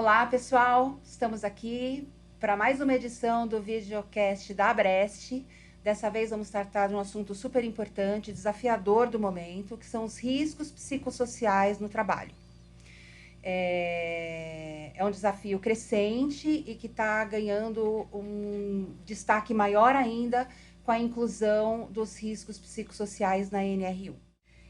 Olá, pessoal. Estamos aqui para mais uma edição do videocast da Abreste. Dessa vez vamos tratar de um assunto super importante, desafiador do momento, que são os riscos psicossociais no trabalho. É um desafio crescente e que está ganhando um destaque maior ainda com a inclusão dos riscos psicossociais na NR1.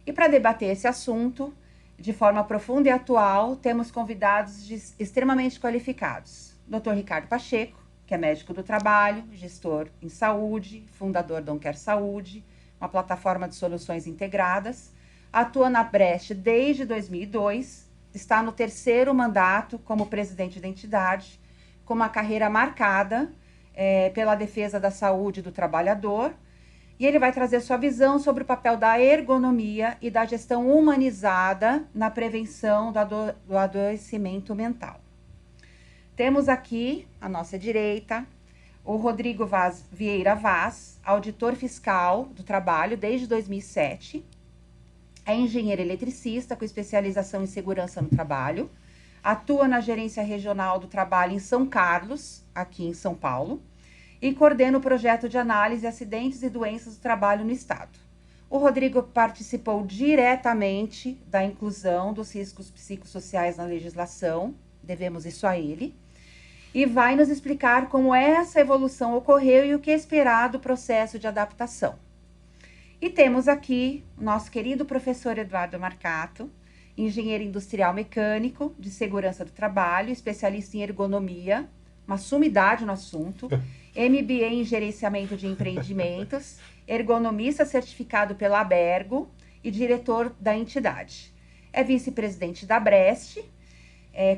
E para debater esse assunto de forma profunda e atual, temos convidados extremamente qualificados. Dr. Ricardo Pacheco, que é médico do trabalho, gestor em saúde, fundador da Quer Saúde, uma plataforma de soluções integradas, atua na Abreste desde 2002, está no 3º mandato como presidente da entidade, com uma carreira marcada pela defesa da saúde do trabalhador, e ele vai trazer sua visão sobre o papel da ergonomia e da gestão humanizada na prevenção do adoecimento mental. Temos aqui, à nossa direita, o Rodrigo Vieira Vaz, auditor fiscal do trabalho desde 2007, é engenheiro eletricista com especialização em segurança no trabalho, atua na Gerência Regional do Trabalho em São Carlos, aqui em São Paulo, e coordena o projeto de análise de acidentes e doenças do trabalho no Estado. O Rodrigo participou diretamente da inclusão dos riscos psicossociais na legislação, devemos isso a ele, e vai nos explicar como essa evolução ocorreu e o que esperar do processo de adaptação. E temos aqui o nosso querido professor Eduardo Marcato, engenheiro industrial mecânico de segurança do trabalho, especialista em ergonomia, uma sumidade no assunto, MBA em gerenciamento de empreendimentos, ergonomista certificado pela Abergo e diretor da entidade. É vice-presidente da Abreste,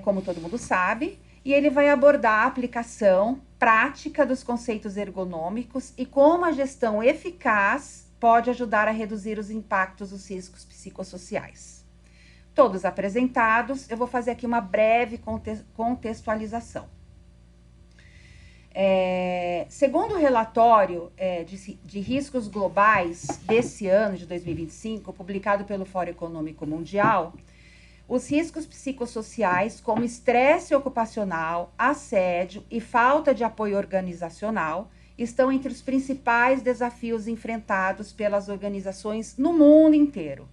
como todo mundo sabe, e ele vai abordar a aplicação prática dos conceitos ergonômicos e como a gestão eficaz pode ajudar a reduzir os impactos dos riscos psicossociais. Todos apresentados, eu vou fazer aqui uma breve contextualização. Segundo o relatório de riscos globais desse ano, de 2025, publicado pelo Fórum Econômico Mundial, os riscos psicossociais, como estresse ocupacional, assédio e falta de apoio organizacional, estão entre os principais desafios enfrentados pelas organizações no mundo inteiro.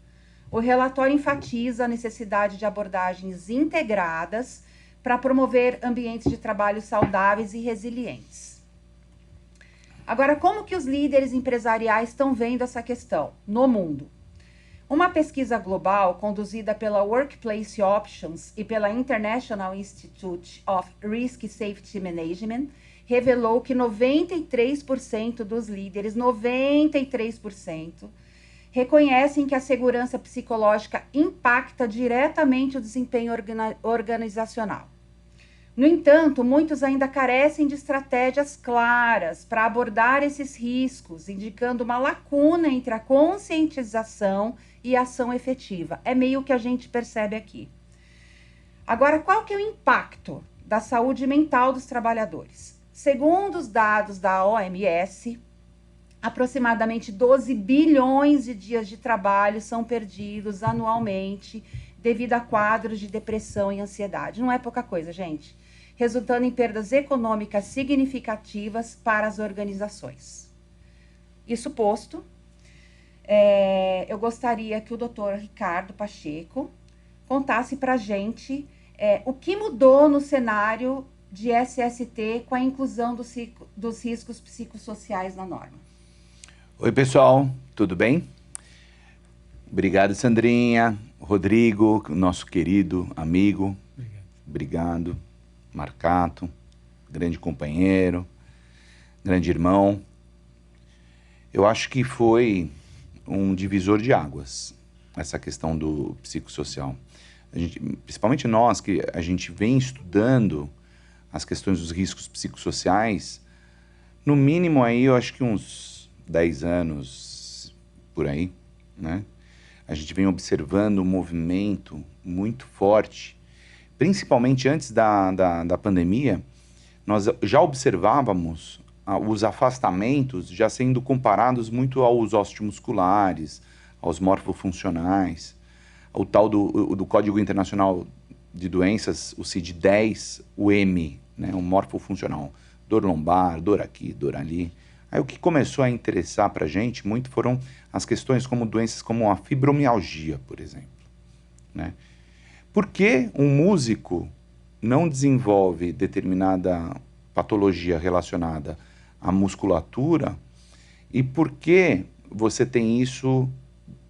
O relatório enfatiza a necessidade de abordagens integradas para promover ambientes de trabalho saudáveis e resilientes. Agora, como que os líderes empresariais estão vendo essa questão no mundo? Uma pesquisa global conduzida pela Workplace Options e pela International Institute of Risk Safety Management revelou que 93% dos líderes, 93%, reconhecem que a segurança psicológica impacta diretamente o desempenho organizacional. No entanto, muitos ainda carecem de estratégias claras para abordar esses riscos, indicando uma lacuna entre a conscientização e a ação efetiva. É meio que a gente percebe aqui. Agora, qual que é o impacto da saúde mental dos trabalhadores? Segundo os dados da OMS, aproximadamente 12 bilhões de dias de trabalho são perdidos anualmente devido a quadros de depressão e ansiedade. Não é pouca coisa, gente. Resultando em perdas econômicas significativas para as organizações. Isso posto, eu gostaria que o Dr. Ricardo Pacheco contasse para a gente o que mudou no cenário de SST com a inclusão dos riscos psicossociais na norma. Oi, pessoal, tudo bem? Obrigado, Sandrinha, Rodrigo, nosso querido amigo. Obrigado. Marcato, grande companheiro, grande irmão. Eu acho que foi um divisor de águas, essa questão do psicossocial. Principalmente nós, que a gente vem estudando as questões dos riscos psicossociais, no mínimo aí, eu acho que uns 10 anos, por aí, né? A gente vem observando um movimento muito forte, principalmente antes da pandemia, nós já observávamos os afastamentos já sendo comparados muito aos osteomusculares, aos morfofuncionais, o tal do Código Internacional de doenças, o CID-10, o M, né, o morfofuncional, dor lombar, dor aqui, dor ali. Aí o que começou a interessar para a gente muito foram as questões como doenças como a fibromialgia, por exemplo, né? Por que um músico não desenvolve determinada patologia relacionada à musculatura e por que você tem isso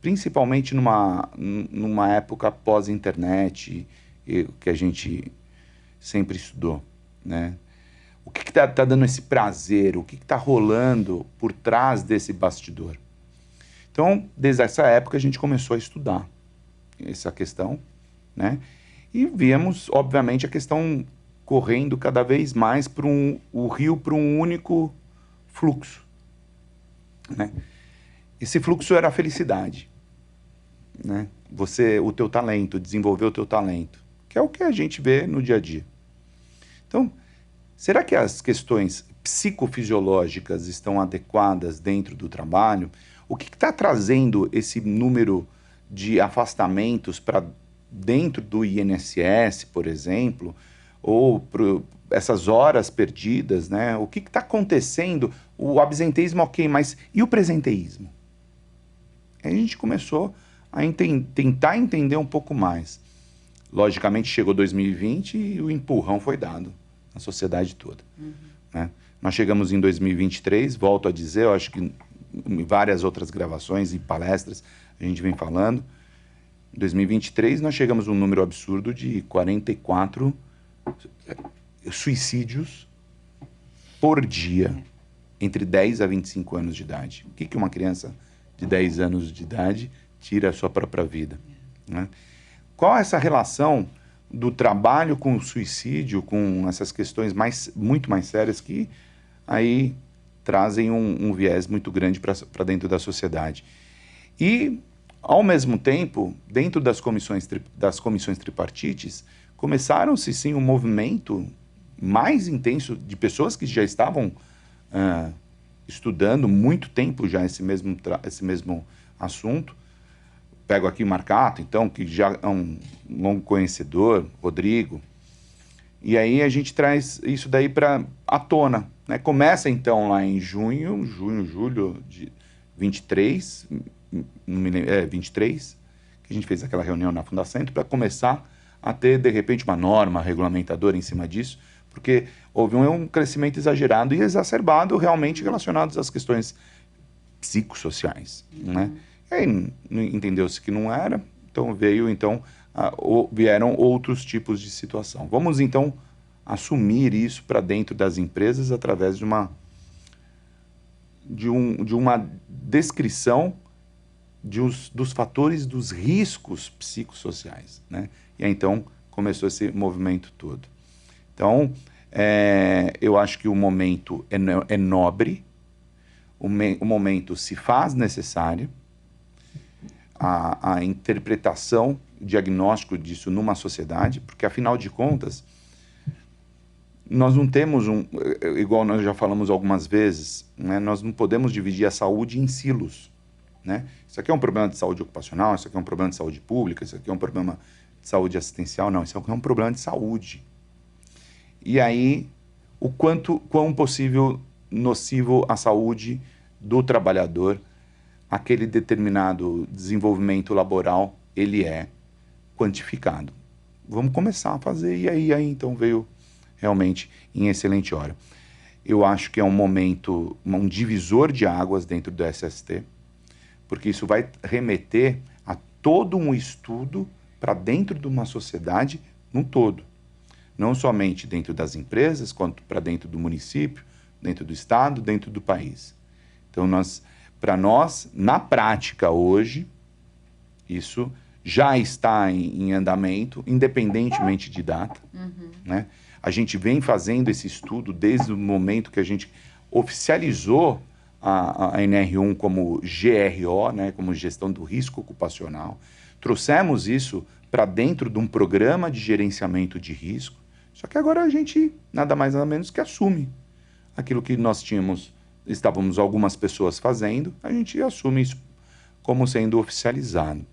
principalmente numa época pós-internet, que a gente sempre estudou, né? O que está dando esse prazer? O que está rolando por trás desse bastidor? Então, desde essa época, a gente começou a estudar essa questão, né? E víamos, obviamente, a questão correndo cada vez mais o rio para um único fluxo, né? Esse fluxo era a felicidade, né? O teu talento, desenvolver o teu talento, que é o que a gente vê no dia a dia. Então, será que as questões psicofisiológicas estão adequadas dentro do trabalho? O que está trazendo esse número de afastamentos para dentro do INSS, por exemplo, ou essas horas perdidas, né? O que está acontecendo? O absenteísmo, ok, mas e o presenteísmo? Aí a gente começou a tentar entender um pouco mais. Logicamente, chegou 2020 e o empurrão foi dado na sociedade toda. Né? Nós chegamos em 2023, volto a dizer, eu acho que em várias outras gravações e palestras a gente vem falando, em 2023 nós chegamos a um número absurdo de 44 suicídios por dia, entre 10 a 25 anos de idade. O que uma criança de 10 anos de idade tira a sua própria vida? Né? Qual é essa relação do trabalho com o suicídio, com essas questões muito mais sérias que aí trazem um viés muito grande para dentro da sociedade? E, ao mesmo tempo, dentro das comissões tripartites, começaram-se sim um movimento mais intenso de pessoas que já estavam estudando muito tempo já esse mesmo assunto. Pego aqui o Marcato, então, que já é um longo conhecedor, Rodrigo. E aí a gente traz isso daí para à tona, né? Começa, então, lá em julho de 23, 23, que a gente fez aquela reunião na Fundacentro para começar a ter, de repente, uma norma regulamentadora em cima disso, porque houve um crescimento exagerado e exacerbado realmente relacionado às questões psicossociais, né? E aí entendeu-se que não era, então vieram outros tipos de situação. Vamos, então, assumir isso para dentro das empresas através de uma descrição dos fatores dos riscos psicossociais, né? E aí, então, começou esse movimento todo. Então, eu acho que o momento é nobre, o momento se faz necessário, a interpretação, o diagnóstico disso numa sociedade, porque, afinal de contas, nós não temos igual nós já falamos algumas vezes, né, nós não podemos dividir a saúde em silos, né? Isso aqui é um problema de saúde ocupacional, isso aqui é um problema de saúde pública, isso aqui é um problema de saúde assistencial, não, isso aqui é um problema de saúde. E aí, quão possível nocivo à saúde do trabalhador aquele determinado desenvolvimento laboral, ele é quantificado. Vamos começar a fazer, e aí então veio realmente em excelente hora. Eu acho que é um momento, um divisor de águas dentro do SST, porque isso vai remeter a todo um estudo para dentro de uma sociedade num todo. Não somente dentro das empresas, quanto para dentro do município, dentro do estado, dentro do país. Então, para nós, na prática hoje, isso já está em andamento, independentemente de data. Né? A gente vem fazendo esse estudo desde o momento que a gente oficializou a NR1 como GRO, né, como Gestão do Risco Ocupacional. Trouxemos isso para dentro de um programa de gerenciamento de risco, só que agora a gente, nada mais nada menos que assume aquilo que nós estávamos algumas pessoas fazendo, a gente assume isso como sendo oficializado.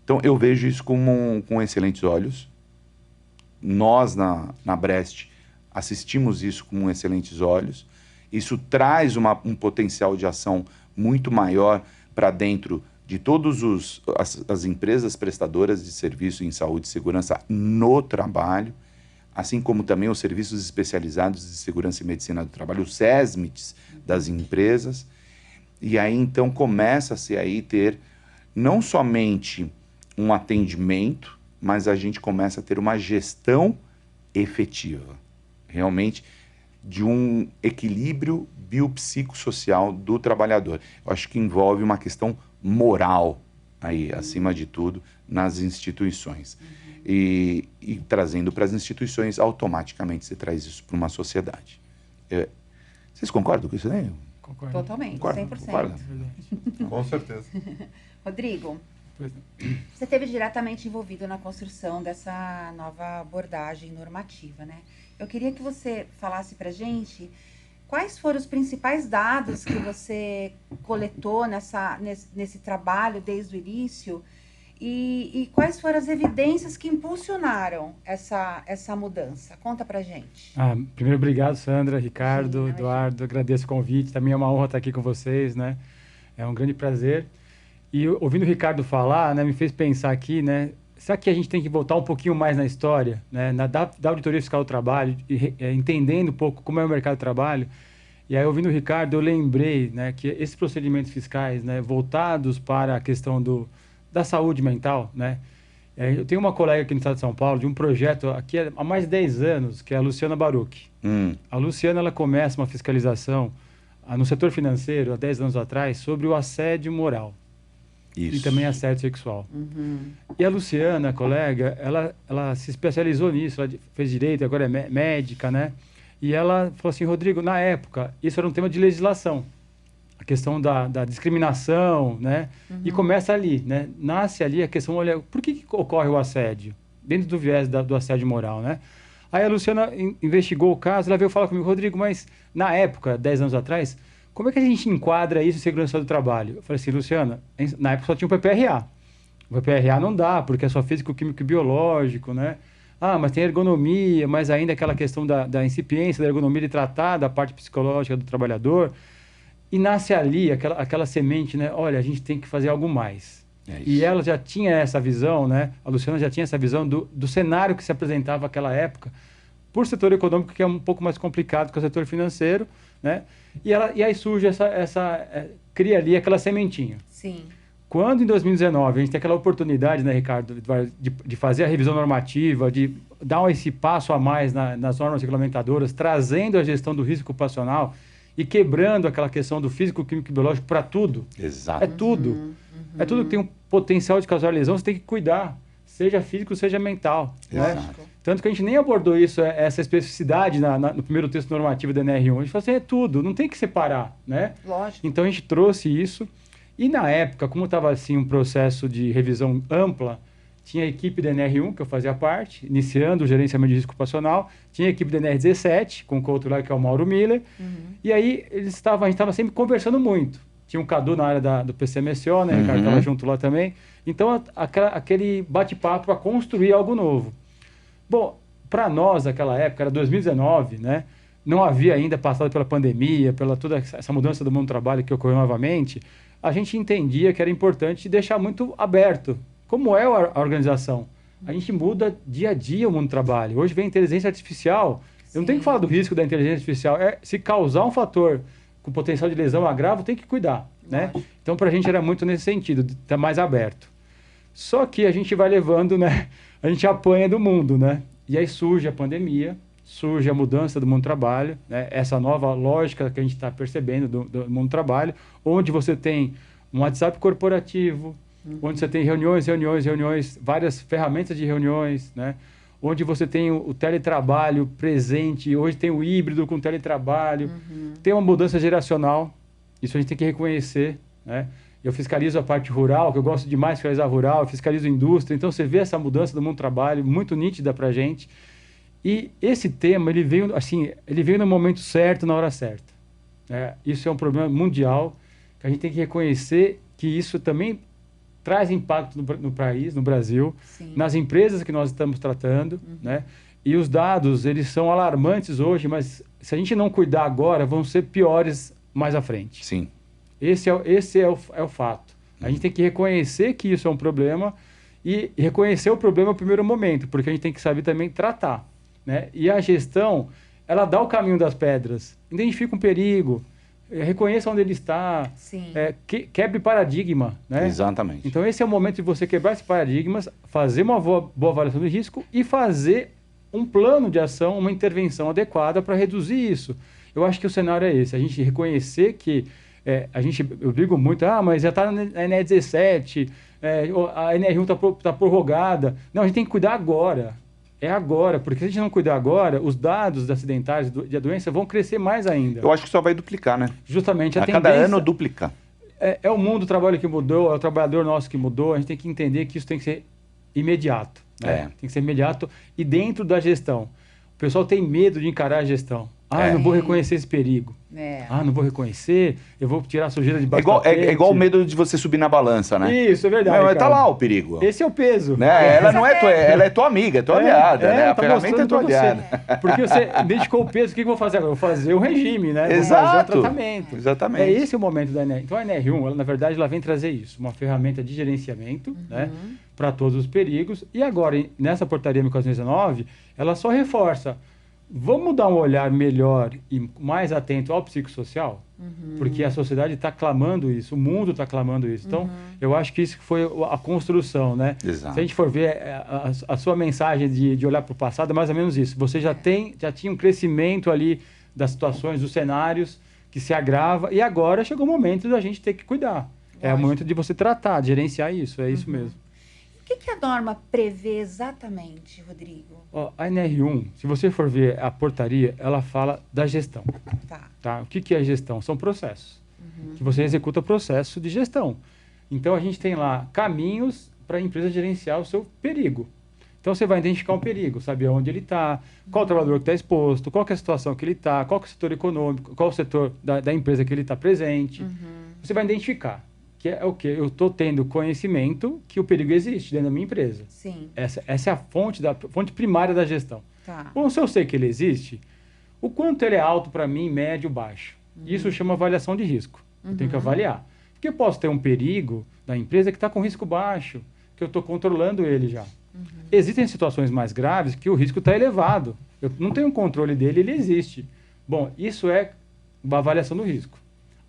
Então, eu vejo isso com excelentes olhos. nós na Brest assistimos isso com excelentes olhos. Isso traz um potencial de ação muito maior para dentro de todas as empresas prestadoras de serviço em saúde e segurança no trabalho, assim como também os serviços especializados de segurança e medicina do trabalho, os SESMITs das empresas. E aí, então, começa-se aí ter não somente um atendimento, mas a gente começa a ter uma gestão efetiva, realmente, de um equilíbrio biopsicossocial do trabalhador. Eu acho que envolve uma questão moral aí, acima de tudo, nas instituições. E trazendo para as instituições, automaticamente você traz isso para uma sociedade. Vocês concordam com isso aí? Concordo. Totalmente, Concordo, 100%. concordo. Com certeza. Rodrigo, você esteve diretamente envolvido na construção dessa nova abordagem normativa, né? Eu queria que você falasse para a gente quais foram os principais dados que você coletou nesse trabalho desde o início e quais foram as evidências que impulsionaram essa mudança. Conta para a gente. Primeiro, obrigado, Sandra, Ricardo, Eduardo, agradeço o convite, também é uma honra estar aqui com vocês, né? É um grande prazer. E ouvindo o Ricardo falar, né, me fez pensar aqui, né? Será que a gente tem que voltar um pouquinho mais na história, né, da Auditoria Fiscal do Trabalho, entendendo um pouco como é o mercado de trabalho? E aí, ouvindo o Ricardo, eu lembrei, né, que esses procedimentos fiscais, né, voltados para a questão da saúde mental, né? Eu tenho uma colega aqui no estado de São Paulo, de um projeto aqui há mais de 10 anos, que é a Luciana Baruch. A Luciana, ela começa uma fiscalização no setor financeiro, há 10 anos atrás, sobre o assédio moral. Isso. E também assédio sexual. E a Luciana, a colega, ela se especializou nisso, ela fez direito, agora é médica, né? E ela falou assim, Rodrigo, na época, isso era um tema de legislação, a questão da discriminação, né? E começa ali, né? Nasce ali a questão, olha, por que ocorre o assédio? Dentro do viés do assédio moral, né? Aí a Luciana investigou o caso, ela veio falar comigo, Rodrigo, mas na época, 10 anos atrás, como é que a gente enquadra isso em segurança do trabalho? Eu falei assim, Luciana, na época só tinha o PPRA. O PPRA não dá, porque é só físico, químico e biológico, né? Mas tem ergonomia, mas ainda aquela questão da incipiência, da ergonomia de tratar da parte psicológica do trabalhador. E nasce ali aquela semente, né? Olha, a gente tem que fazer algo mais. E ela já tinha essa visão, né? A Luciana já tinha essa visão do cenário que se apresentava naquela época, por setor econômico, que é um pouco mais complicado que o setor financeiro, né? E aí surge cria ali aquela sementinha. Sim. Quando em 2019 a gente tem aquela oportunidade, né, Ricardo, de fazer a revisão normativa, de dar esse passo a mais nas normas regulamentadoras, trazendo a gestão do risco ocupacional e quebrando aquela questão do físico, químico e biológico para tudo. Exato. É tudo. É tudo que tem um potencial de causar lesão, você tem que cuidar, seja físico, seja mental. Né? Tanto que a gente nem abordou isso, essa especificidade no primeiro texto normativo da NR1. A gente falou assim, é tudo, não tem que separar, né? Lógico. Então a gente trouxe isso. E na época, como estava assim um processo de revisão ampla, tinha a equipe da NR1, que eu fazia parte, iniciando o gerenciamento de risco ocupacional, tinha a equipe da NR17, com o outro lá, que é o Mauro Miller, e aí a gente estava sempre conversando muito. Tinha um Cadu na área do PCMSO, né? O Ricardo estava junto lá também. Então, aquele bate-papo para construir algo novo. Bom, para nós, naquela época, era 2019, né? Não havia ainda passado pela pandemia, pela toda essa mudança do mundo do trabalho que ocorreu novamente. A gente entendia que era importante deixar muito aberto. Como é a organização? A gente muda dia a dia o mundo do trabalho. Hoje vem a inteligência artificial. Eu não tenho que falar do risco da inteligência artificial. Se causar um fator com potencial de lesão, agravo, tem que cuidar. Né? Então, para a gente era muito nesse sentido, de estar mais aberto. Só que a gente vai levando, né? A gente apanha do mundo, né? E aí surge a pandemia, surge a mudança do mundo do trabalho, né? Essa nova lógica que a gente está percebendo do mundo do trabalho, onde você tem um WhatsApp corporativo, onde você tem reuniões, várias ferramentas de reuniões, né? Onde você tem o teletrabalho presente, hoje tem o híbrido com teletrabalho, tem uma mudança geracional, isso a gente tem que reconhecer, né? Eu fiscalizo a parte rural, que eu gosto demais de fiscalizar rural, eu fiscalizo a indústria, então você vê essa mudança do mundo do trabalho muito nítida para a gente. E esse tema, ele veio no momento certo, na hora certa. Isso é um problema mundial, que a gente tem que reconhecer que isso também traz impacto no país, no Brasil, nas empresas que nós estamos tratando, né? E os dados, eles são alarmantes hoje, mas se a gente não cuidar agora, vão ser piores mais à frente. Sim. Esse é o fato. A gente tem que reconhecer que isso é um problema e reconhecer o problema no primeiro momento, porque a gente tem que saber também tratar, né? E a gestão, ela dá o caminho das pedras, identifica um perigo, reconheça onde ele está, quebre paradigma, né? Exatamente. Então esse é o momento de você quebrar esses paradigmas, fazer uma boa avaliação do risco e fazer um plano de ação, uma intervenção adequada para reduzir isso. Eu acho que o cenário é esse, a gente reconhecer que eu digo muito, mas já está na NR17, a NR1 está prorrogada. Não, a gente tem que cuidar agora. É agora, porque se a gente não cuidar agora, os dados acidentais da doença vão crescer mais ainda. Eu acho que só vai duplicar, né? Justamente. A cada ano duplica. É o mundo do trabalho que mudou, é o trabalhador nosso que mudou, a gente tem que entender que isso tem que ser imediato. Né? Tem que ser imediato e dentro da gestão. O pessoal tem medo de encarar a gestão. Não vou reconhecer esse perigo. Não vou reconhecer, eu vou tirar a sujeira de baixo. É igual o medo de você subir na balança, né? Isso, é verdade. Mas tá lá o perigo. Esse é o peso. Né? Ela não é ela é tua amiga, é tua aliada, né? A ferramenta é tua aliada. Porque você identificou o peso, o que eu vou fazer agora? Eu vou fazer o regime, né? Exato. Vou fazer o tratamento. Exatamente. Esse é o momento da NR. Então a NR1, ela, na verdade, ela vem trazer isso, uma ferramenta de gerenciamento, né? Para todos os perigos. E agora, nessa portaria 1419, ela só reforça. Vamos dar um olhar melhor e mais atento ao psicossocial? Porque a sociedade está clamando isso, o mundo está clamando isso. Então, eu acho que isso foi a construção, né? Exato. Se a gente for ver a sua mensagem de olhar para o passado, é mais ou menos isso. Você já tinha um crescimento ali das situações, dos cenários que se agrava, e agora chegou o momento da gente ter que cuidar. É o momento de você tratar, de gerenciar isso, é isso mesmo. O que a norma prevê exatamente, Rodrigo? A NR1, se você for ver a portaria, ela fala da gestão. Tá? O que é gestão? São processos. Que você executa processo de gestão. Então, a gente tem lá caminhos para a empresa gerenciar o seu perigo. Então, você vai identificar um perigo, saber onde ele está, qual o trabalhador que está exposto, qual que é a situação que ele está, qual que é o setor econômico, qual o setor da empresa que ele está presente. Você vai identificar. Que é o quê? Eu estou tendo conhecimento que o perigo existe dentro da minha empresa. Sim. Essa é a fonte primária da gestão. Bom, se eu sei que ele existe, o quanto ele é alto para mim, médio, baixo. Isso chama avaliação de risco. Eu tenho que avaliar. Porque eu posso ter um perigo da empresa que está com risco baixo, que eu estou controlando ele já. Existem situações mais graves que o risco está elevado. Eu não tenho controle dele, ele existe. Bom, isso é uma avaliação do risco.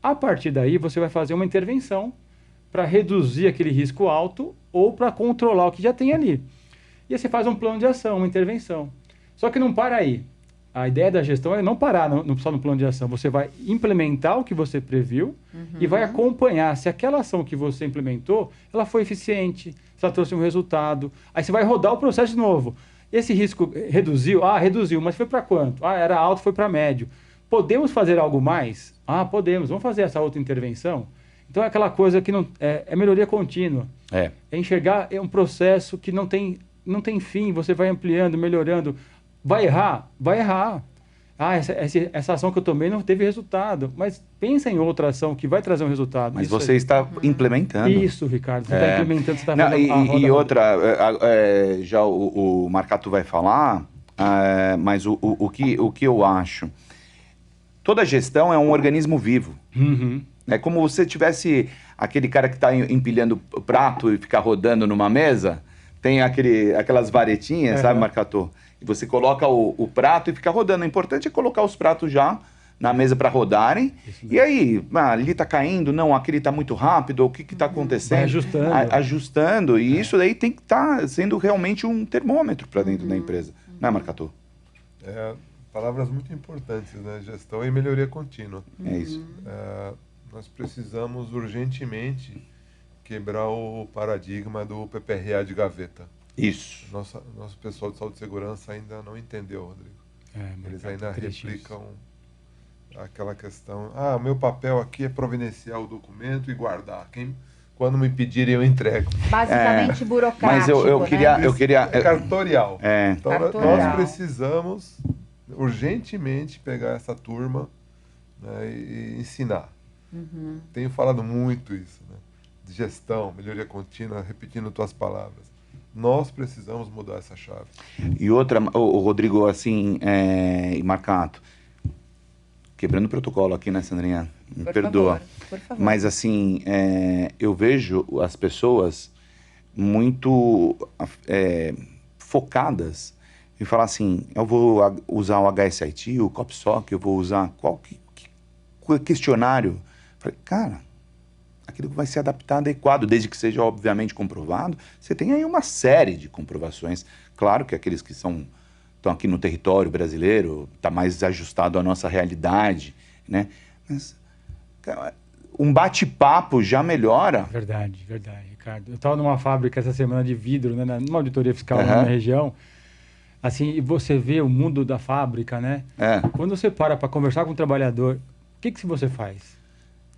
A partir daí, você vai fazer uma intervenção para reduzir aquele risco alto ou para controlar o que já tem ali. E aí você faz um plano de ação, uma intervenção. Só que não para aí. A ideia da gestão é não parar só no plano de ação. Você vai implementar o que você previu e vai acompanhar se aquela ação que você implementou, ela foi eficiente, se ela trouxe um resultado. Aí você vai rodar o processo de novo. Esse risco reduziu? Reduziu, mas foi para quanto? Era alto, foi para médio. Podemos fazer algo mais? Podemos. Vamos fazer essa outra intervenção? Então, é aquela coisa que não é melhoria contínua. É enxergar um processo que não tem fim. Você vai ampliando, melhorando. Vai errar? Vai errar. Essa ação que eu tomei não teve resultado. Mas pensa em outra ação que vai trazer um resultado. Mas você está implementando. Isso, Ricardo. Você está implementando, você está fazendo e outra, já o Marcato vai falar, mas o que eu acho... Toda gestão é um organismo vivo. É como se você tivesse aquele cara que está empilhando prato e ficar rodando numa mesa, tem aquelas varetinhas, sabe, Marcato? E você coloca o prato e fica rodando. O importante é colocar os pratos já na mesa para rodarem. E aí, ali está caindo, não, aquele está muito rápido, o que está acontecendo? Vai ajustando. Ajustando. E isso daí tem que estar sendo realmente um termômetro para dentro da empresa. Não é, Marcato? Palavras muito importantes, né? Gestão e melhoria contínua. É isso. Nós precisamos urgentemente quebrar o paradigma do PPRA de gaveta. Isso. Nosso pessoal de saúde e segurança ainda não entendeu, Rodrigo. Eles ainda replicam aquela questão. Meu papel aqui é providenciar o documento e guardar. Quando me pedirem, eu entrego. Basicamente burocrático. Mas eu queria... Cartorial. Então, Cartorial. nós precisamos urgentemente pegar essa turma, né, e ensinar. Tenho falado muito isso, né, de gestão, melhoria contínua, repetindo tuas palavras. Nós precisamos mudar essa chave. E outra, o Rodrigo, assim, e Marcato, quebrando o protocolo aqui, né, Sandrinha? Me perdoa. Por favor. Mas, assim, eu vejo as pessoas muito focadas em falar assim, eu vou usar o HSIT, o COPSOC, eu vou usar qual questionário. Falei, cara, aquilo que vai ser adaptado, adequado, desde que seja obviamente comprovado. Você tem aí uma série de comprovações. Claro que aqueles que estão aqui no território brasileiro, está mais ajustado à nossa realidade, né? Mas, cara, um bate-papo já melhora. Verdade, Ricardo. Eu estava numa fábrica essa semana de vidro, né, numa auditoria fiscal na minha região. Assim, e você vê o mundo da fábrica, né? Quando você para conversar com o trabalhador, o que você faz?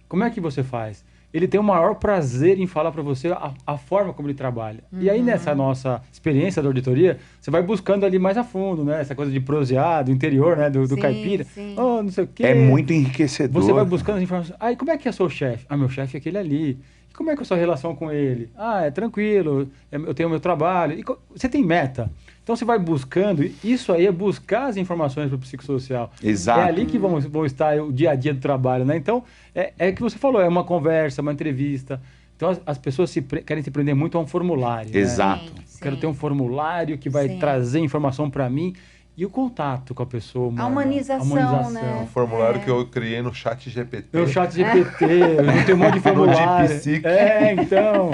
Como é que você faz? Ele tem o maior prazer em falar para você a forma como ele trabalha. E aí, nessa nossa experiência da auditoria, você vai buscando ali mais a fundo, né? Essa coisa de proseado, interior, né? Do caipira. Sim. Oh, não sei o quê. É muito enriquecedor. Você vai buscando as informações. Aí, como é que é seu chefe? Ah, meu chefe é aquele ali. E como é que é a sua relação com ele? Ah, é tranquilo. Eu tenho o meu trabalho. E você tem meta. Então, você vai buscando. Isso aí é buscar as informações para o psicossocial. Exato. É ali que vão estar o dia a dia do trabalho, né? Então, é que você falou, é uma conversa, uma entrevista. Então, as pessoas querem se prender muito a um formulário. Exato. Né? Quero ter um formulário que vai trazer informação para mim. E o contato com a pessoa humana. A humanização, né? Um formulário que eu criei no chat GPT. No chat GPT, eu tenho um monte de formulário. Então,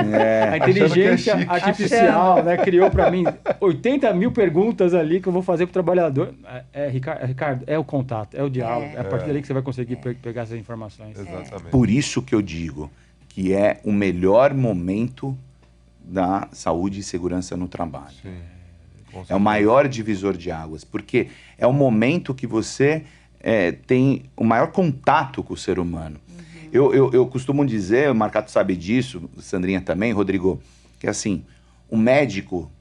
a inteligência artificial, né, criou para mim 80 mil perguntas ali que eu vou fazer para o trabalhador. Ricardo, é o contato, é o diálogo, é a partir dali que você vai conseguir pegar essas informações. Exatamente. Por isso que eu digo que é o melhor momento da saúde e segurança no trabalho. Sim. É o maior divisor de águas, porque é o momento que você tem o maior contato com o ser humano. Eu costumo dizer, o Marcato sabe disso, Sandrinha também, Rodrigo, que assim, o médico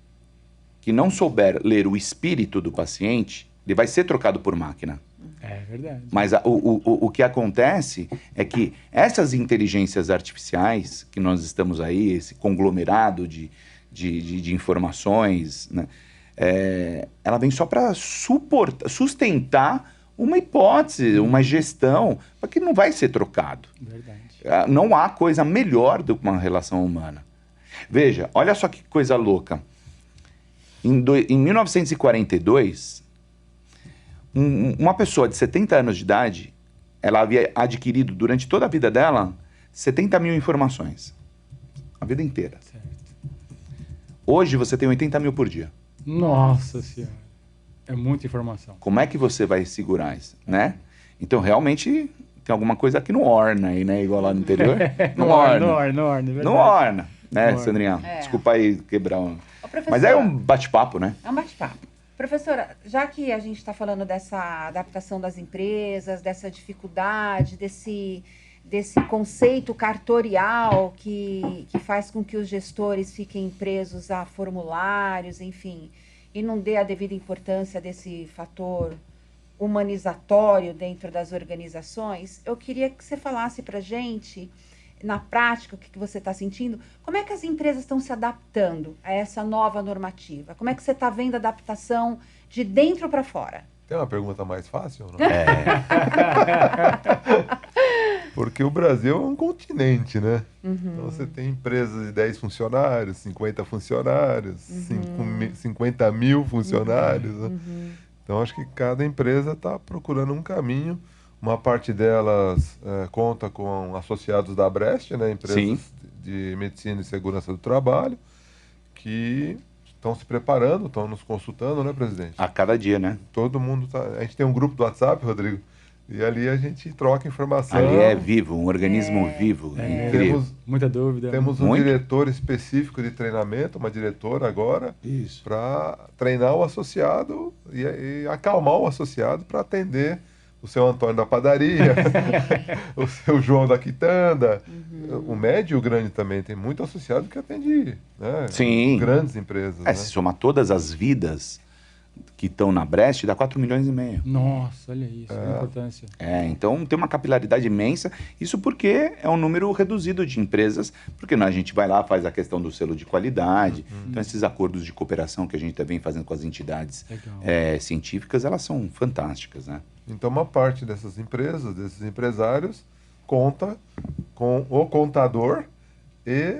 que não souber ler o espírito do paciente, ele vai ser trocado por máquina. É verdade. Mas o que acontece é que essas inteligências artificiais, que nós estamos aí, esse conglomerado de informações, né? Ela vem só para sustentar uma hipótese, uma gestão, porque não vai ser trocado. Verdade. Não há coisa melhor do que uma relação humana. Veja, olha só que coisa louca. Em 1942, uma pessoa de 70 anos de idade, ela havia adquirido durante toda a vida dela 70 mil informações. A vida inteira. Certo. Hoje você tem 80 mil por dia. Nossa Senhora. É muita informação. Como é que você vai segurar isso, né? Então, realmente, tem alguma coisa que não orna aí, né? Igual lá no interior. Não orna. Não orna, né, Sandrinha? Desculpa aí quebrar um... Mas é um bate-papo, né? É um bate-papo. Professora, já que a gente está falando dessa adaptação das empresas, dessa dificuldade, desse conceito cartorial que faz com que os gestores fiquem presos a formulários, enfim, e não dê a devida importância desse fator humanizatório dentro das organizações, eu queria que você falasse para a gente, na prática, o que você está sentindo, como é que as empresas estão se adaptando a essa nova normativa? Como é que você está vendo a adaptação de dentro para fora? Tem uma pergunta mais fácil? Não? Porque o Brasil é um continente, né? Então você tem empresas de 10 funcionários, 50 funcionários, 50 mil funcionários. Né? Então acho que cada empresa está procurando um caminho. Uma parte delas conta com associados da Abreste, né? Empresas de medicina e segurança do trabalho, que estão se preparando, estão nos consultando, né, presidente? A cada dia, né? Todo mundo tá... A gente tem um grupo do WhatsApp, Rodrigo, e ali a gente troca informação. Ali é vivo, um organismo vivo. Temos muita dúvida. Temos um diretor específico de treinamento, uma diretora agora, para treinar o associado e acalmar o associado para atender o seu Antônio da padaria, o seu João da quitanda, o médio e o grande também. Tem muito associado que atende, né, grandes empresas. Se somar todas as vidas que estão na Brest dá 4,5 milhões. Nossa, olha isso, a importância. Então tem uma capilaridade imensa, isso porque é um número reduzido de empresas, porque a gente vai lá, faz a questão do selo de qualidade, então esses acordos de cooperação que a gente vem fazendo com as entidades científicas, elas são fantásticas, né? Então uma parte dessas empresas, desses empresários, conta com o contador e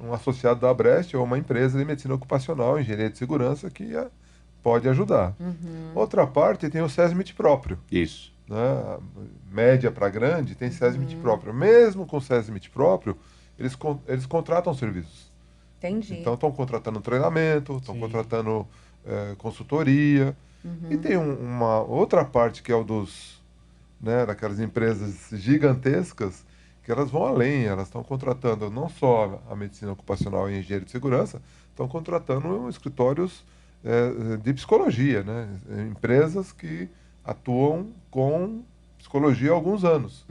um associado da Brest ou uma empresa de medicina ocupacional, engenharia de segurança, que pode ajudar. Outra parte tem o SESMIT próprio. Isso. Né? Média para grande tem SESMIT próprio. Mesmo com SESMIT próprio, eles contratam serviços. Entendi. Então estão contratando treinamento, estão contratando consultoria. E tem uma outra parte que é o daquelas empresas gigantescas, que elas vão além, elas estão contratando não só a medicina ocupacional e engenharia de segurança, estão contratando escritórios de psicologia, né? Empresas que atuam com psicologia há alguns anos.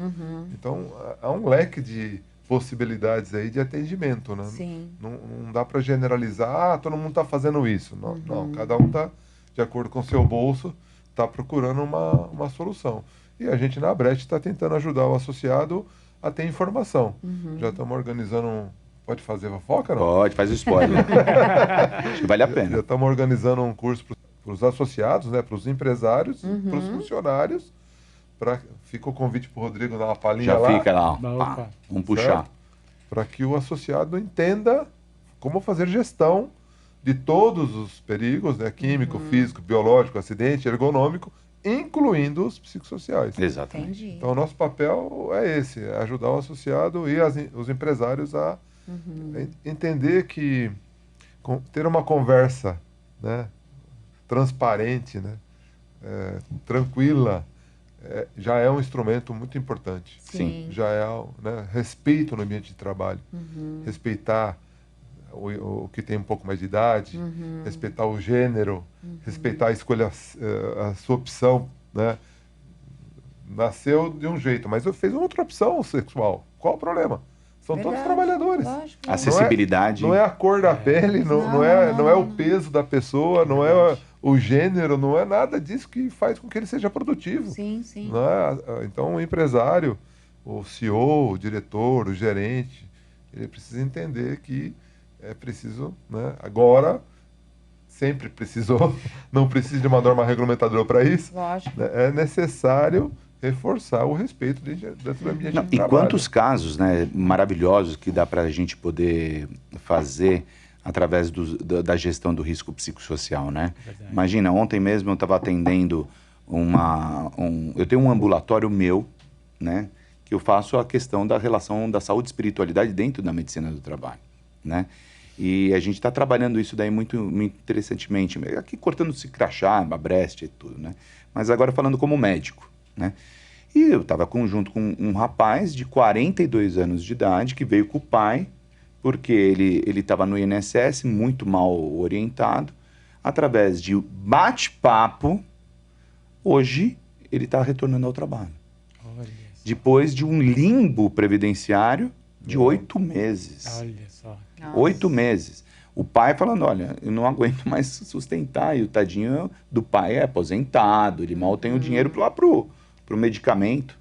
Então, há um leque de possibilidades aí de atendimento, né? Sim. Não dá para generalizar, todo mundo está fazendo isso. Não, cada um está, de acordo com o seu bolso, está procurando uma solução. E a gente na Brest está tentando ajudar o associado a ter informação. Já estamos organizando Pode fazer fofoca, não? Pode, faz o spoiler. Acho que vale a pena. Já estamos organizando um curso para os associados, né, para os empresários, para os funcionários. Fica o convite para o Rodrigo dar uma palhinha Já lá. fica lá. Vamos puxar. Para que o associado entenda como fazer gestão de todos os perigos, né, químico, físico, biológico, acidente, ergonômico, incluindo os psicossociais. Exatamente. Entendi. Então, o nosso papel é esse, é ajudar o associado e os empresários a entender que ter uma conversa, né, transparente, né, tranquila, já é um instrumento muito importante. Sim. Já é, né, respeito no ambiente de trabalho, respeitar o que tem um pouco mais de idade, respeitar o gênero, respeitar a escolha, a sua opção, né? Nasceu de um jeito, mas fez uma outra opção sexual. Qual o problema? São todos trabalhadores. Lógico. Acessibilidade. Não é a cor da pele, não é o peso da pessoa, não é o gênero, não é nada disso que faz com que ele seja produtivo. Sim, sim. Não é? Então, o empresário, o CEO, o diretor, o gerente, ele precisa entender que é preciso, né? Agora, sempre precisou, não precisa de uma norma regulamentadora para isso. Lógico. É necessário reforçar o respeito dentro do ambiente de E trabalho. quantos casos, né, maravilhosos que dá para a gente poder fazer através da gestão do risco psicossocial, né? Verdade. Imagina, ontem mesmo eu estava atendendo eu tenho um ambulatório meu, né, que eu faço a questão da relação da saúde e espiritualidade dentro da medicina do trabalho, né? E a gente está trabalhando isso daí muito, muito interessantemente, aqui cortando-se crachá, a Brest e tudo, né? Mas agora falando como médico, né? E eu estava junto com um rapaz de 42 anos de idade que veio com o pai, porque ele estava no INSS, muito mal orientado. Através de bate-papo, hoje ele está retornando ao trabalho. Olha Depois de um limbo previdenciário de 8 meses. Olha só. 8 meses. O pai falando, olha, eu não aguento mais sustentar. E o tadinho do pai é aposentado, ele mal tem o dinheiro lá pro medicamento.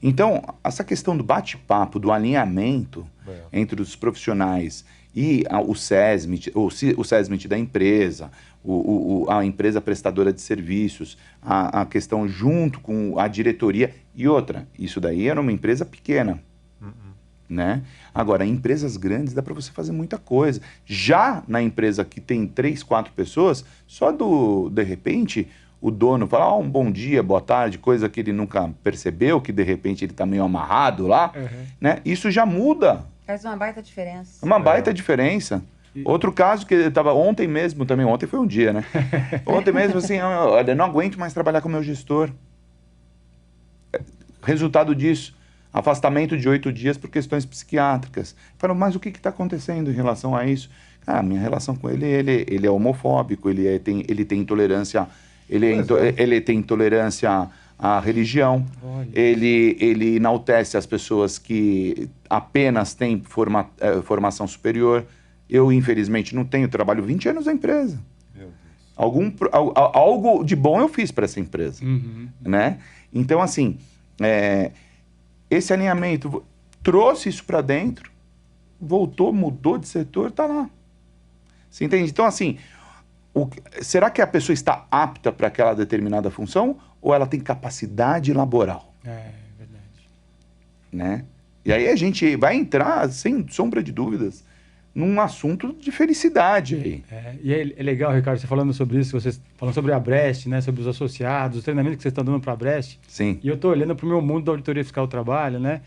Então, essa questão do bate-papo, do alinhamento entre os profissionais e o SESMIT, o SESMIT da empresa, a empresa prestadora de serviços, a questão junto com a diretoria. E outra, isso daí era uma empresa pequena. Né? Agora, em empresas grandes dá para você fazer muita coisa. Já na empresa que tem 3, 4 pessoas, só de repente o dono fala um bom dia, boa tarde, coisa que ele nunca percebeu, que de repente ele está meio amarrado lá, né? Isso já muda. Faz uma baita diferença. Uma baita diferença. Outro caso que estava ontem mesmo também, ontem foi um dia, né? Ontem mesmo assim, olha, não aguento mais trabalhar com o meu gestor. Resultado disso, afastamento de 8 dias por questões psiquiátricas. Falam, mas o que está acontecendo em relação a isso? Ah, minha relação com ele é homofóbico, ele tem intolerância, ele tem intolerância à religião, ele enaltece as pessoas que apenas têm formação superior. Eu, infelizmente, não tenho, trabalho 20 anos na empresa. Algo de bom eu fiz para essa empresa, né? Então, assim, esse alinhamento trouxe isso para dentro, voltou, mudou de setor, está lá. Você entende? Então, assim, será que a pessoa está apta para aquela determinada função ou ela tem capacidade laboral? É verdade. Né? E aí a gente vai entrar, sem sombra de dúvidas, num assunto de felicidade aí. E é legal, Ricardo, você falando sobre isso, vocês falando sobre a Brest, né, sobre os associados, os treinamentos que vocês estão dando para a Brest. Sim. E eu estou olhando para o meu mundo da Auditoria Fiscal do Trabalho, né?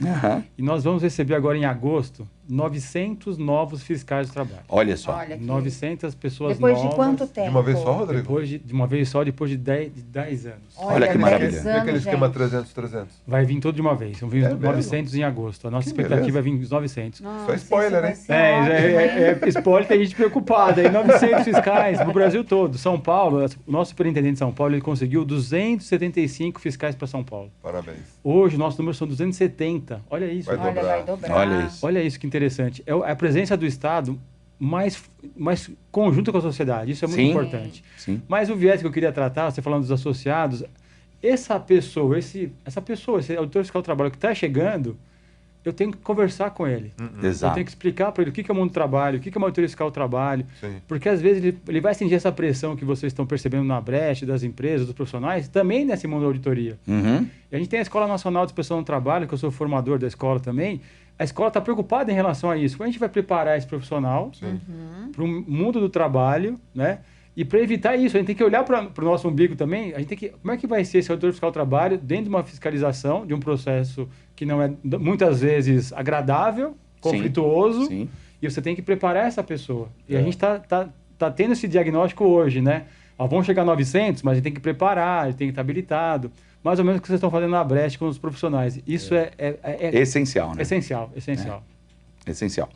E nós vamos receber agora em agosto 900 novos fiscais do trabalho. Olha só. 900 pessoas depois novas. De quanto tempo? De uma vez só, Rodrigo? De uma vez só, depois de 10 anos. Olha que maravilha. E aquele esquema 300-300? Vai vir tudo de uma vez. Vão vir 900 em agosto. A nossa expectativa é vir os 900. Isso é spoiler, hein? É spoiler, tem gente preocupada. E 900 fiscais no Brasil todo. São Paulo, o nosso superintendente de São Paulo, ele conseguiu 275 fiscais para São Paulo. Parabéns. Hoje, nossos números são 270. Olha isso. Vai dobrar. Olha isso. Olha isso que interessante. É a presença do Estado mais conjunta com a sociedade. Isso é muito importante. Sim. Mas o viés que eu queria tratar, você falando dos associados, essa pessoa, esse auditor fiscal do trabalho que está chegando, eu tenho que conversar com ele. Exato. Eu tenho que explicar para ele o que é o mundo do trabalho, o que é uma auditoria fiscal do trabalho. Sim. Porque às vezes ele vai sentir essa pressão que vocês estão percebendo na Brest, das empresas, dos profissionais, também nesse mundo da auditoria. E a gente tem a Escola Nacional de Inspeção do Trabalho, que eu sou formador da escola também. A escola está preocupada em relação a isso. Como a gente vai preparar esse profissional para o mundo do trabalho, né? E para evitar isso, a gente tem que olhar para o nosso umbigo também. A gente tem que, como é que vai ser esse auditor fiscal do trabalho dentro de uma fiscalização, de um processo que não é muitas vezes agradável, conflituoso, Sim. E você tem que preparar essa pessoa. E a gente tá tendo esse diagnóstico hoje, né? Vão chegar 900, mas a gente tem que preparar, ele tem que estar habilitado. Mais ou menos o que vocês estão fazendo na Brest com os profissionais. Isso é essencial, né? Essencial. Essencial.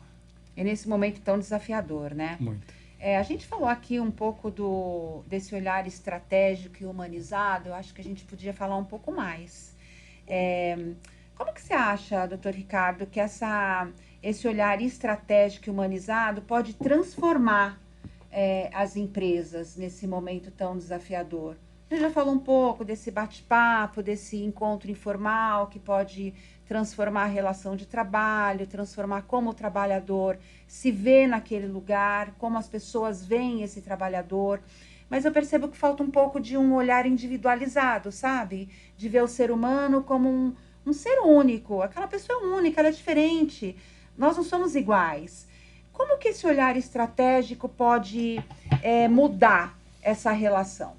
E nesse momento tão desafiador, né? Muito. A gente falou aqui um pouco desse olhar estratégico e humanizado. Eu acho que a gente podia falar um pouco mais. Como que você acha, doutor Ricardo, que esse olhar estratégico e humanizado pode transformar as empresas nesse momento tão desafiador? A gente já falou um pouco desse bate-papo, desse encontro informal que pode transformar a relação de trabalho, transformar como o trabalhador se vê naquele lugar, como as pessoas veem esse trabalhador. Mas eu percebo que falta um pouco de um olhar individualizado, sabe? De ver o ser humano como um ser único. Aquela pessoa é única, ela é diferente. Nós não somos iguais. Como que esse olhar estratégico pode mudar essa relação?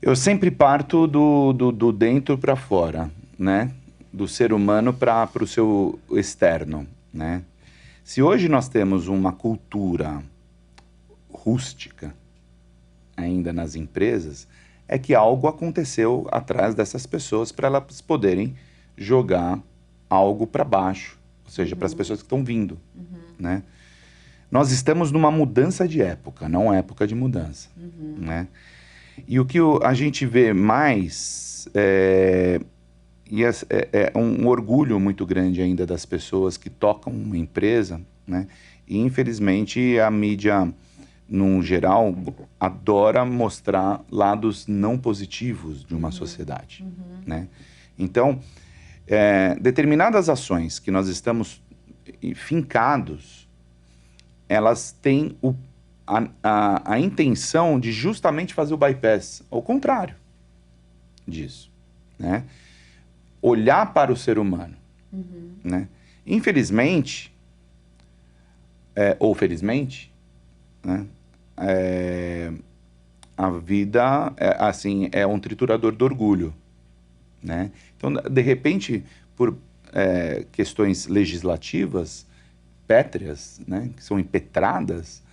Eu sempre parto do dentro para fora, né? Do ser humano para o seu externo, né? Se hoje nós temos uma cultura rústica ainda nas empresas, é que algo aconteceu atrás dessas pessoas para elas poderem jogar algo para baixo, ou seja, para as pessoas que estão vindo, né? Nós estamos numa mudança de época, não época de mudança, né? E o que a gente vê mais é um orgulho muito grande ainda das pessoas que tocam uma empresa, né? E infelizmente a mídia, no geral, adora mostrar lados não positivos de uma sociedade, né? Então, determinadas ações que nós estamos fincados, elas têm a intenção de justamente fazer o bypass, ao contrário disso, né? Olhar para o ser humano, né? Infelizmente, ou felizmente, né? A vida é um triturador do orgulho, né? Então, de repente, por questões legislativas pétreas, né, que são impetradas,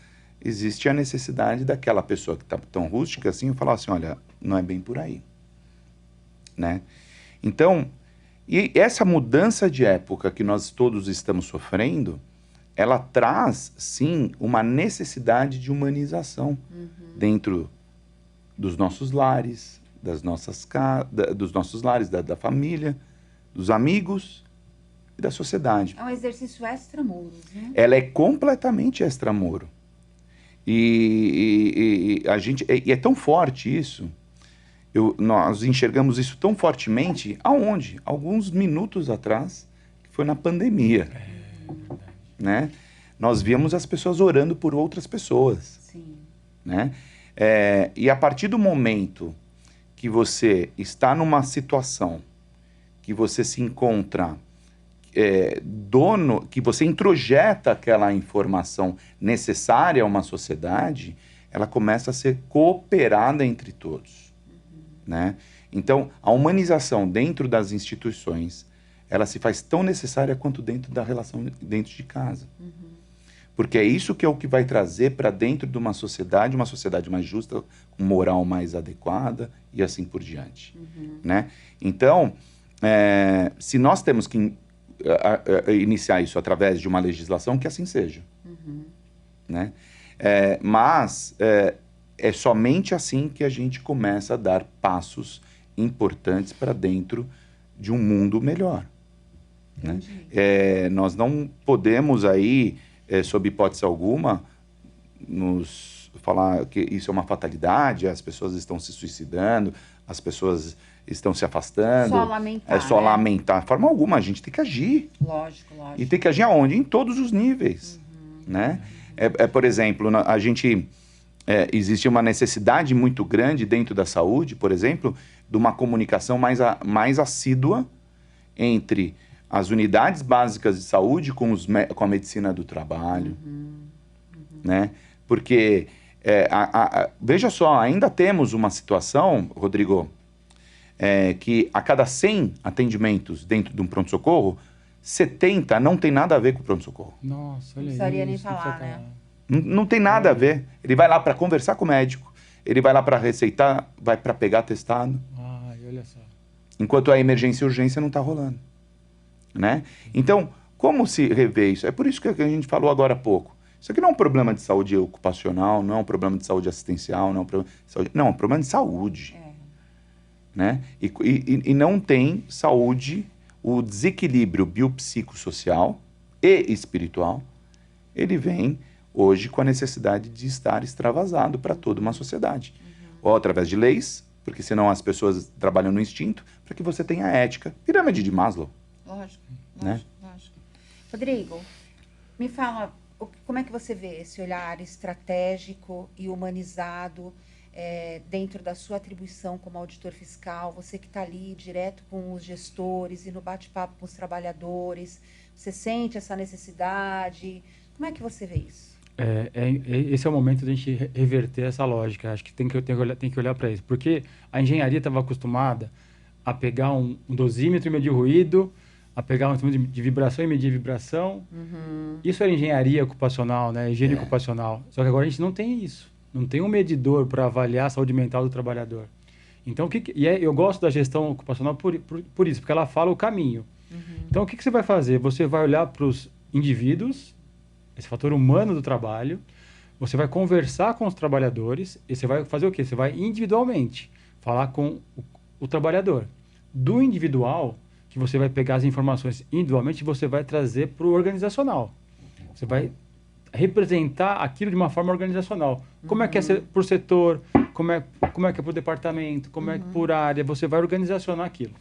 existe a necessidade daquela pessoa que está tão rústica assim falar assim, olha, não é bem por aí, né? Então, e essa mudança de época que nós todos estamos sofrendo, ela traz, sim, uma necessidade de humanização dentro dos nossos lares, dos nossos lares, da família, dos amigos e da sociedade. É um exercício extramuros, né? Ela é completamente extramuro. E a gente, e é tão forte isso, nós enxergamos isso tão fortemente, aonde? Alguns minutos atrás, que foi na pandemia. Né? Nós víamos as pessoas orando por outras pessoas. Sim. Né? E a partir do momento que você está numa situação que você se encontra que você introjeta aquela informação necessária a uma sociedade, ela começa a ser cooperada entre todos. Né? Então, a humanização dentro das instituições, ela se faz tão necessária quanto dentro da relação dentro de casa. Porque é isso que é o que vai trazer para dentro de uma sociedade mais justa, com moral mais adequada e assim por diante. Né? Então, se nós temos que iniciar isso através de uma legislação, que assim seja. Né? Mas é somente assim que a gente começa a dar passos importantes para dentro de um mundo melhor. Né? Nós não podemos aí, sob hipótese alguma, nos falar que isso é uma fatalidade, as pessoas estão se suicidando, as pessoas estão se afastando. Só lamentar. Só lamentar. De forma alguma, a gente tem que agir. Lógico. E tem que agir aonde? Em todos os níveis. Né? Por exemplo, a gente... existe uma necessidade muito grande dentro da saúde, por exemplo, de uma comunicação mais assídua entre as unidades básicas de saúde com a medicina do trabalho. Né? Porque, veja só, ainda temos uma situação, Rodrigo, que a cada 100 atendimentos dentro de um pronto-socorro, 70 não tem nada a ver com o pronto-socorro. Nossa, olha isso. Não precisaria nem falar, né? Não tem nada a ver. Ele vai lá para conversar com o médico, ele vai lá para receitar, vai para pegar atestado. Ai, olha só. Enquanto a emergência e urgência não está rolando. Né? Então, como se revê isso? É por isso que a gente falou agora há pouco. Isso aqui não é um problema de saúde ocupacional, não é um problema de saúde assistencial, não é um problema de saúde, não, é um problema de saúde. Né? E não tem saúde, o desequilíbrio biopsicossocial e espiritual, ele vem hoje com a necessidade de estar extravasado para toda uma sociedade. Ou através de leis, porque senão as pessoas trabalham no instinto, para que você tenha ética. Pirâmide de Maslow. Lógico. Né? Rodrigo, me fala, como é que você vê esse olhar estratégico e humanizado dentro da sua atribuição como auditor fiscal, você que está ali direto com os gestores e no bate-papo com os trabalhadores, você sente essa necessidade? Como é que você vê isso? Esse é o momento de a gente reverter essa lógica. Acho que tem que olhar para isso. Porque a engenharia estava acostumada a pegar um dosímetro e medir ruído, a pegar um instrumento de vibração e medir vibração. Isso era engenharia ocupacional, né? Higiene ocupacional. Só que agora a gente não tem isso. Não tem um medidor para avaliar a saúde mental do trabalhador. Então, eu gosto da gestão ocupacional por isso, porque ela fala o caminho. Então, o que você vai fazer? Você vai olhar para os indivíduos, esse fator humano do trabalho, você vai conversar com os trabalhadores e você vai fazer o quê? Você vai individualmente falar com o trabalhador. Do individual, que você vai pegar as informações individualmente, você vai trazer para o organizacional. Você vai representar aquilo de uma forma organizacional. Como é que é por setor, como é que é por departamento, como é que por área, você vai organizacionar aquilo.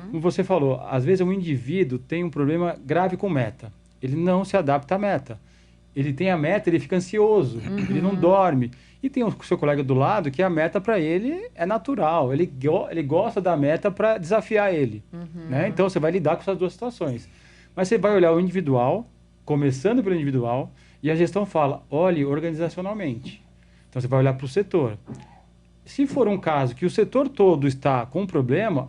Como você falou, às vezes um indivíduo tem um problema grave com meta. Ele não se adapta à meta. Ele tem a meta, ele fica ansioso, ele não dorme. E tem o seu colega do lado que a meta para ele é natural. Ele gosta da meta para desafiar ele. Né? Então, você vai lidar com essas duas situações. Mas você vai olhar o individual, começando pelo individual, e a gestão fala, olhe organizacionalmente. Então, você vai olhar para o setor. Se for um caso que o setor todo está com um problema,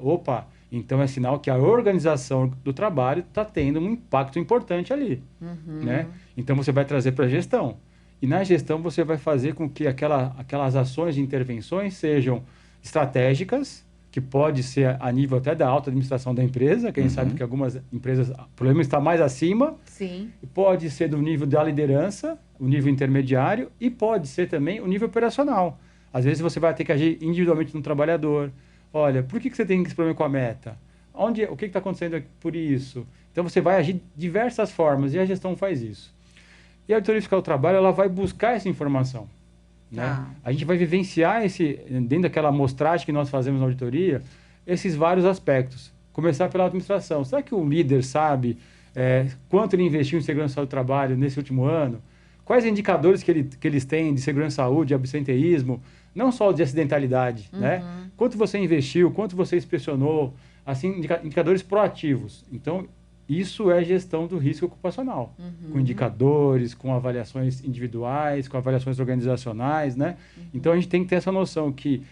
então é sinal que a organização do trabalho está tendo um impacto importante ali. Né? Então, você vai trazer para a gestão. E na gestão, você vai fazer com que aquelas ações de intervenções sejam estratégicas, que pode ser a nível até da alta administração da empresa, que a gente sabe que algumas empresas, o problema está mais acima. Sim. Pode ser do nível da liderança, o nível intermediário, e pode ser também o nível operacional. Às vezes você vai ter que agir individualmente no trabalhador. Olha, por que você tem esse problema com a meta? O que está acontecendo por isso? Então você vai agir de diversas formas, e a gestão faz isso. E a auditoria fiscal do trabalho, ela vai buscar essa informação. Né? A gente vai vivenciar dentro daquela amostragem que nós fazemos na auditoria, esses vários aspectos. Começar pela administração. Será que o líder sabe quanto ele investiu em segurança do trabalho nesse último ano? Quais indicadores que eles têm de segurança e saúde, de absenteísmo, não só de acidentalidade, né? Quanto você investiu, quanto você inspecionou, assim, indicadores proativos. Então, isso é gestão do risco ocupacional, com indicadores, com avaliações individuais, com avaliações organizacionais, né? Então, a gente tem que ter essa noção que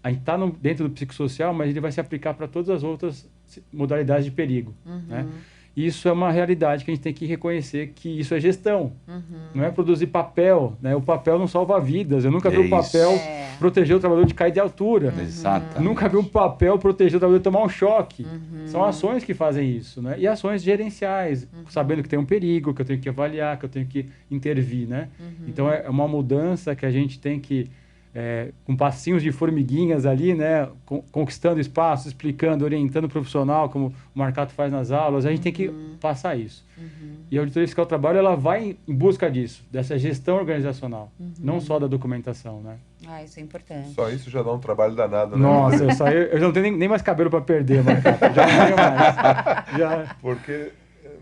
a gente está dentro do psicossocial, mas ele vai se aplicar para todas as outras modalidades de perigo, né? Isso é uma realidade que a gente tem que reconhecer que isso é gestão, não é produzir papel, né? O papel não salva vidas. Eu nunca vi um papel proteger o trabalhador de cair de altura. Nunca vi um papel proteger o trabalhador de tomar um choque. São ações que fazem isso, né? E ações gerenciais, sabendo que tem um perigo, que eu tenho que avaliar, que eu tenho que intervir, né? Então é uma mudança que a gente tem que com passinhos de formiguinhas ali, né, conquistando espaço, explicando, orientando o profissional, como o Marcato faz nas aulas, a gente tem que passar isso. E a auditoria fiscal do trabalho, ela vai em busca disso, dessa gestão organizacional, não só da documentação, né? Isso é importante. Só isso já dá um trabalho danado, né? Nossa, eu não tenho nem mais cabelo para perder, Marcato. Já não tenho mais. Porque,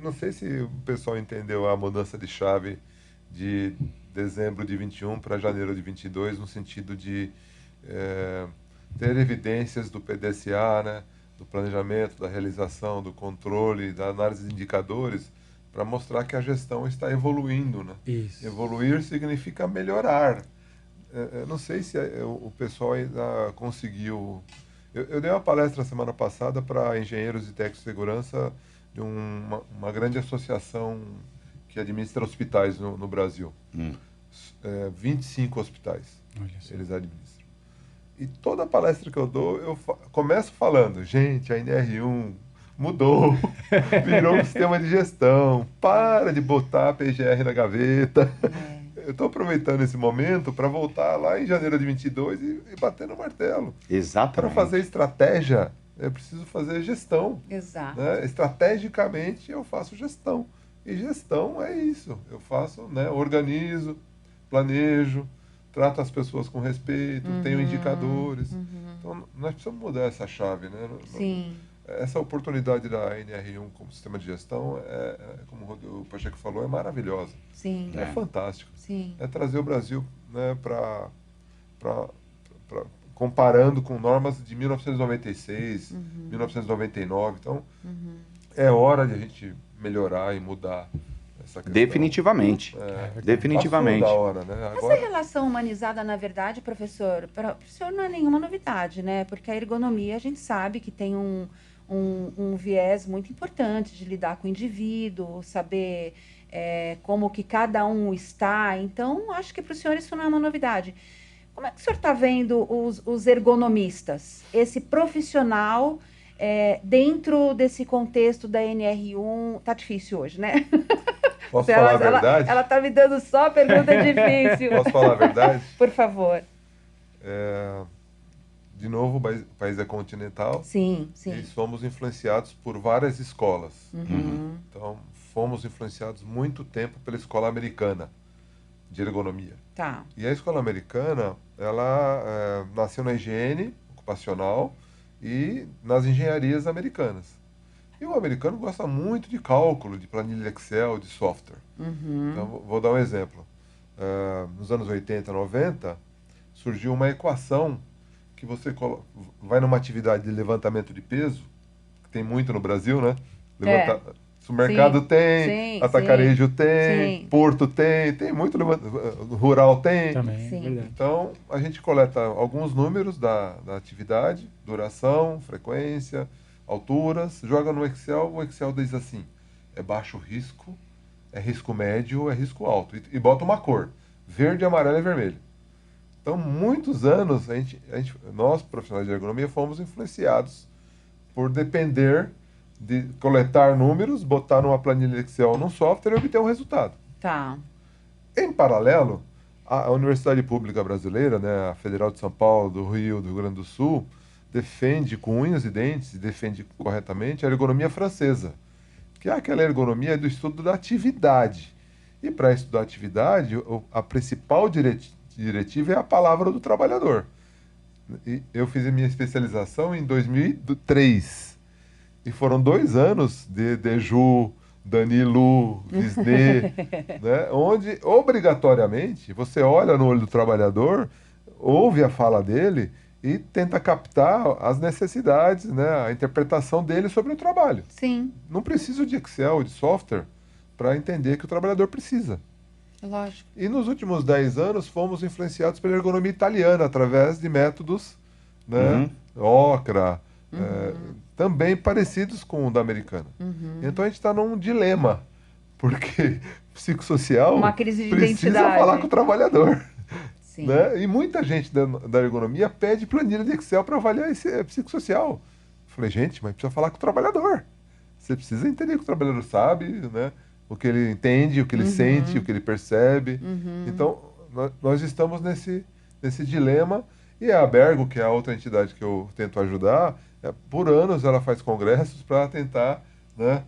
não sei se o pessoal entendeu a mudança de chave de dezembro de 21 para janeiro de 22, no sentido de ter evidências do PDCA, né, do planejamento, da realização, do controle, da análise de indicadores, para mostrar que a gestão está evoluindo. Né? Isso. Evoluir significa melhorar. Não sei se o pessoal ainda conseguiu... Eu dei uma palestra semana passada para engenheiros de técnicos de segurança de uma grande associação que administra hospitais no Brasil. 25 hospitais eles administram. E toda palestra que eu dou, eu começo falando, gente, a NR1 mudou, virou um sistema de gestão, para de botar a PGR na gaveta. Eu estou aproveitando esse momento para voltar lá em janeiro de 22 e bater no martelo. Exatamente. Para fazer estratégia, eu preciso fazer gestão. Exato. Né? Estrategicamente, eu faço gestão. E gestão é isso. Eu faço, né, organizo, planejo, trato as pessoas com respeito, tenho indicadores. Então, nós precisamos mudar essa chave, né? Sim. Essa oportunidade da NR1 como sistema de gestão, como o Pacheco falou, é maravilhosa. Sim. É fantástico. Sim. É trazer o Brasil, né, comparando com normas de 1996, 1999. Então, é hora de a gente melhorar e mudar essa questão. Definitivamente. Definitivamente. Da hora, né? Agora... Essa relação humanizada, na verdade, professor, para o senhor não é nenhuma novidade, né? Porque a ergonomia, a gente sabe que tem um viés muito importante de lidar com o indivíduo, saber como que cada um está. Então, acho que para o senhor isso não é uma novidade. Como é que o senhor está vendo os ergonomistas? Esse profissional dentro desse contexto da NR1, tá difícil hoje, né? Posso falar a verdade? Ela tá me dando só pergunta difícil. Posso falar a verdade? Por favor. De novo, o país é continental. Sim, sim. E somos influenciados por várias escolas. Então, fomos influenciados muito tempo pela escola americana de ergonomia. Tá. E a escola americana, ela nasceu na higiene ocupacional e nas engenharias americanas. E o americano gosta muito de cálculo, de planilha Excel, de software. Então, vou dar um exemplo. Nos anos 80, 90, surgiu uma equação que você vai numa atividade de levantamento de peso, que tem muito no Brasil, né? Supermercado tem, atacarejo tem, porto tem muito, rural tem. Também, então, a gente coleta alguns números da atividade, duração, frequência, alturas, joga no Excel, o Excel diz assim, é baixo risco, é risco médio, é risco alto, e bota uma cor, verde, amarelo e vermelho. Então, muitos anos, nós, profissionais de ergonomia, fomos influenciados por depender de coletar números, botar numa planilha Excel num software e obter um resultado. Tá. Em paralelo, a Universidade Pública Brasileira, né, a Federal de São Paulo, do Rio, do Rio Grande do Sul, defende com unhas e dentes, defende corretamente a ergonomia francesa, que é aquela ergonomia do estudo da atividade. E para estudar atividade, a principal diretiva é a palavra do trabalhador. E eu fiz a minha especialização em 2003. E foram 2 anos de Deju, Danilo, Visnê, né? Onde, obrigatoriamente, você olha no olho do trabalhador, ouve a fala dele e tenta captar as necessidades, né? A interpretação dele sobre o trabalho. Sim. Não preciso de Excel, de software, para entender que o trabalhador precisa. Lógico. E nos últimos 10 anos fomos influenciados pela ergonomia italiana, através de métodos, né? Ocra, também parecidos com o da americana. Então a gente está num dilema, porque psicossocial uma crise de precisa identidade. falar com o trabalhador. Sim. Né? E muita gente da ergonomia pede planilha de Excel para avaliar esse psicossocial. Eu falei, gente, mas precisa falar com o trabalhador. Você precisa entender que o trabalhador sabe, né? O que ele entende, o que ele sente, o que ele percebe. Então, nós estamos nesse dilema. E a Abergo, que é a outra entidade que eu tento ajudar, por anos ela faz congressos para tentar, né,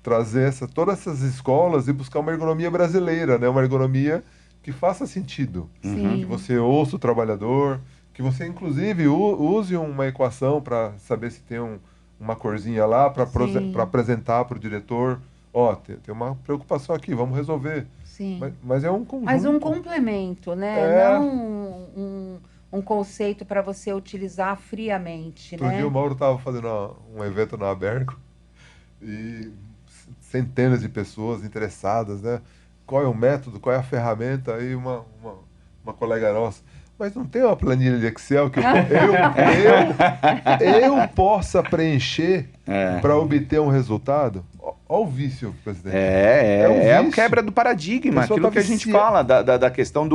trazer todas essas escolas e buscar uma ergonomia brasileira, né, uma ergonomia que faça sentido. Que você ouça o trabalhador, que você, inclusive, use uma equação para saber se tem uma corzinha lá para apresentar para o diretor. Tem uma preocupação aqui, vamos resolver. Sim. Mas é um conjunto. Mas um complemento, né? Não um conceito para você utilizar friamente, Outro dia o Mauro estava fazendo um evento na Abergo e centenas de pessoas interessadas, né? Qual é o método, qual é a ferramenta? Aí uma colega nossa, mas não tem uma planilha de Excel que eu possa preencher para obter um resultado? Olha o vício, presidente. É a quebra do paradigma, aquilo que a gente fala, da questão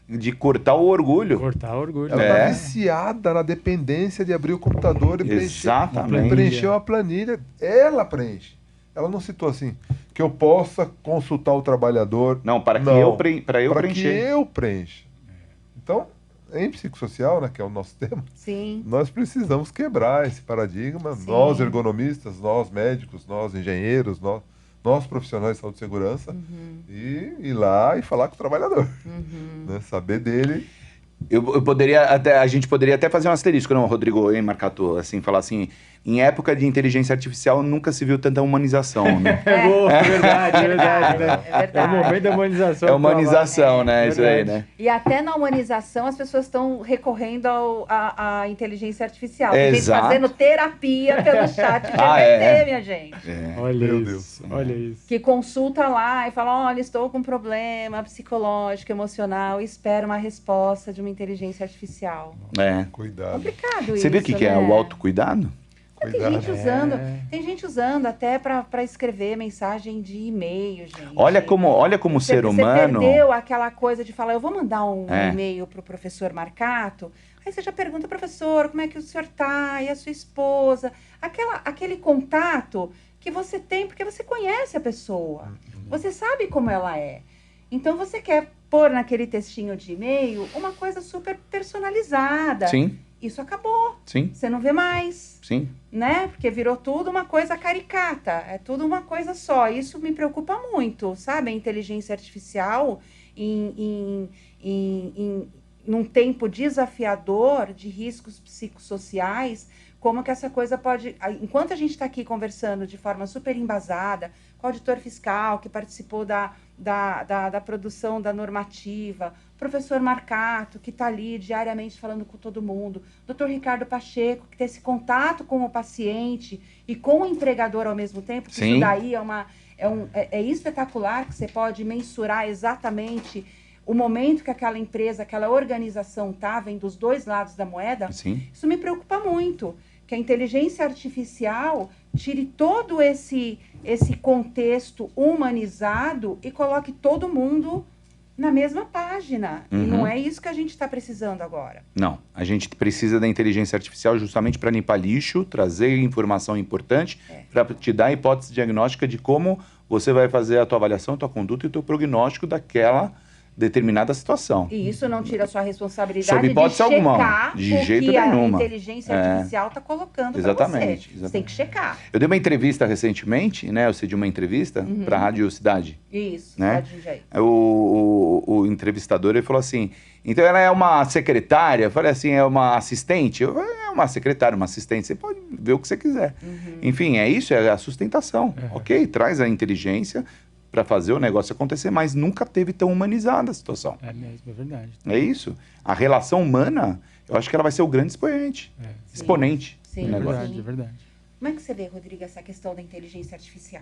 de cortar o orgulho. Cortar o orgulho. Ela está viciada na dependência de abrir o computador e preencher uma planilha. Ela preenche. Ela não citou assim, que eu possa consultar o trabalhador. Não, para que eu preencher. Para que eu preencha. Então, em psicossocial, né, que é o nosso tema, nós precisamos quebrar esse paradigma. Nós, ergonomistas, nós, médicos, nós, engenheiros, nós profissionais de saúde e segurança, e ir lá e falar com o trabalhador. Né, saber dele. A gente poderia até fazer um asterisco, não, Rodrigo, hein, Marcato? Assim, falar assim, em época de inteligência artificial nunca se viu tanta humanização, né? É verdade, né? É o momento da humanização. É humanização, né? Isso aí, né? E até na humanização as pessoas estão recorrendo à inteligência artificial. Tem gente fazendo terapia pelo chat GPT, minha gente. Olha isso. Que consulta lá e fala, olha, estou com um problema psicológico, emocional, e espero uma resposta de uma inteligência artificial. Cuidado. Complicado isso, Você viu o que é o autocuidado? Tem gente usando até para escrever mensagem de e-mail, gente. Olha como o ser humano... Você perdeu aquela coisa de falar, eu vou mandar um e-mail para o professor Marcato, aí você já pergunta, professor, como é que o senhor tá? E a sua esposa? Aquele contato que você tem, porque você conhece a pessoa. Você sabe como ela é. Então, você quer pôr naquele textinho de e-mail uma coisa super personalizada. Sim. Isso acabou. Sim. Você não vê mais. Sim. Né? Porque virou tudo uma coisa caricata. É tudo uma coisa só. Isso me preocupa muito, sabe? A inteligência artificial num tempo desafiador de riscos psicossociais, como que essa coisa pode... Enquanto a gente está aqui conversando de forma super embasada, com o auditor fiscal que participou da produção da normativa, professor Marcato, que está ali diariamente falando com todo mundo, doutor Ricardo Pacheco, que tem esse contato com o paciente e com o empregador ao mesmo tempo, que isso daí é espetacular, que você pode mensurar exatamente o momento que aquela empresa, aquela organização está, vem dos dois lados da moeda. Sim. Isso me preocupa muito, que a inteligência artificial tire todo esse contexto humanizado e coloque todo mundo na mesma página. E não é isso que a gente está precisando agora. Não, a gente precisa da inteligência artificial justamente para limpar lixo, trazer informação importante, para te dar a hipótese diagnóstica de como você vai fazer a tua avaliação, a tua conduta e o teu prognóstico determinada situação. E isso não tira a sua responsabilidade Sob hipótese de checar alguma, de jeito o que nenhuma. a inteligência artificial está colocando para você. Você tem que checar. Eu dei uma entrevista recentemente, né? Eu cedi uma entrevista para a Rádio Cidade. Isso, né? Cidade Jundiaí. O entrevistador, ele falou assim, então ela é uma secretária? Eu falei assim, é uma assistente? É uma secretária, uma assistente, você pode ver o que você quiser. Enfim, é isso, é a sustentação. Ok, traz a inteligência para fazer o negócio acontecer, mas nunca teve tão humanizada a situação. É mesmo, é verdade. É isso. A relação humana, eu acho que ela vai ser o grande expoente. Exponente. Sim, do negócio. É verdade. Como é que você vê, Rodrigo, essa questão da inteligência artificial?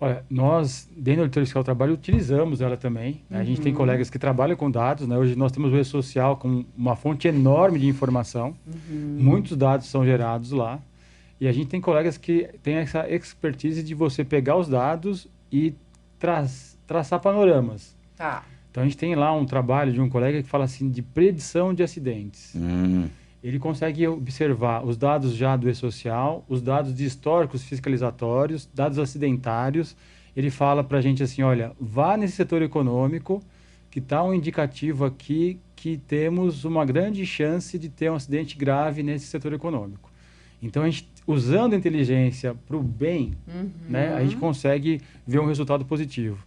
Olha, nós, dentro do Auditoria Fiscal do Trabalho, utilizamos ela também. Né? A gente tem colegas que trabalham com dados, né? Hoje nós temos o E-Social com uma fonte enorme de informação. Muitos dados são gerados lá. E a gente tem colegas que têm essa expertise de você pegar os dados e traçar panoramas. Tá. Então a gente tem lá um trabalho de um colega que fala assim de predição de acidentes. Ele consegue observar os dados já do E-Social, os dados de históricos fiscalizatórios, dados acidentários. Ele fala para a gente assim, olha, vá nesse setor econômico, que está um indicativo aqui que temos uma grande chance de ter um acidente grave nesse setor econômico. Então, a gente, usando a inteligência para o bem, né, a gente consegue ver um resultado positivo.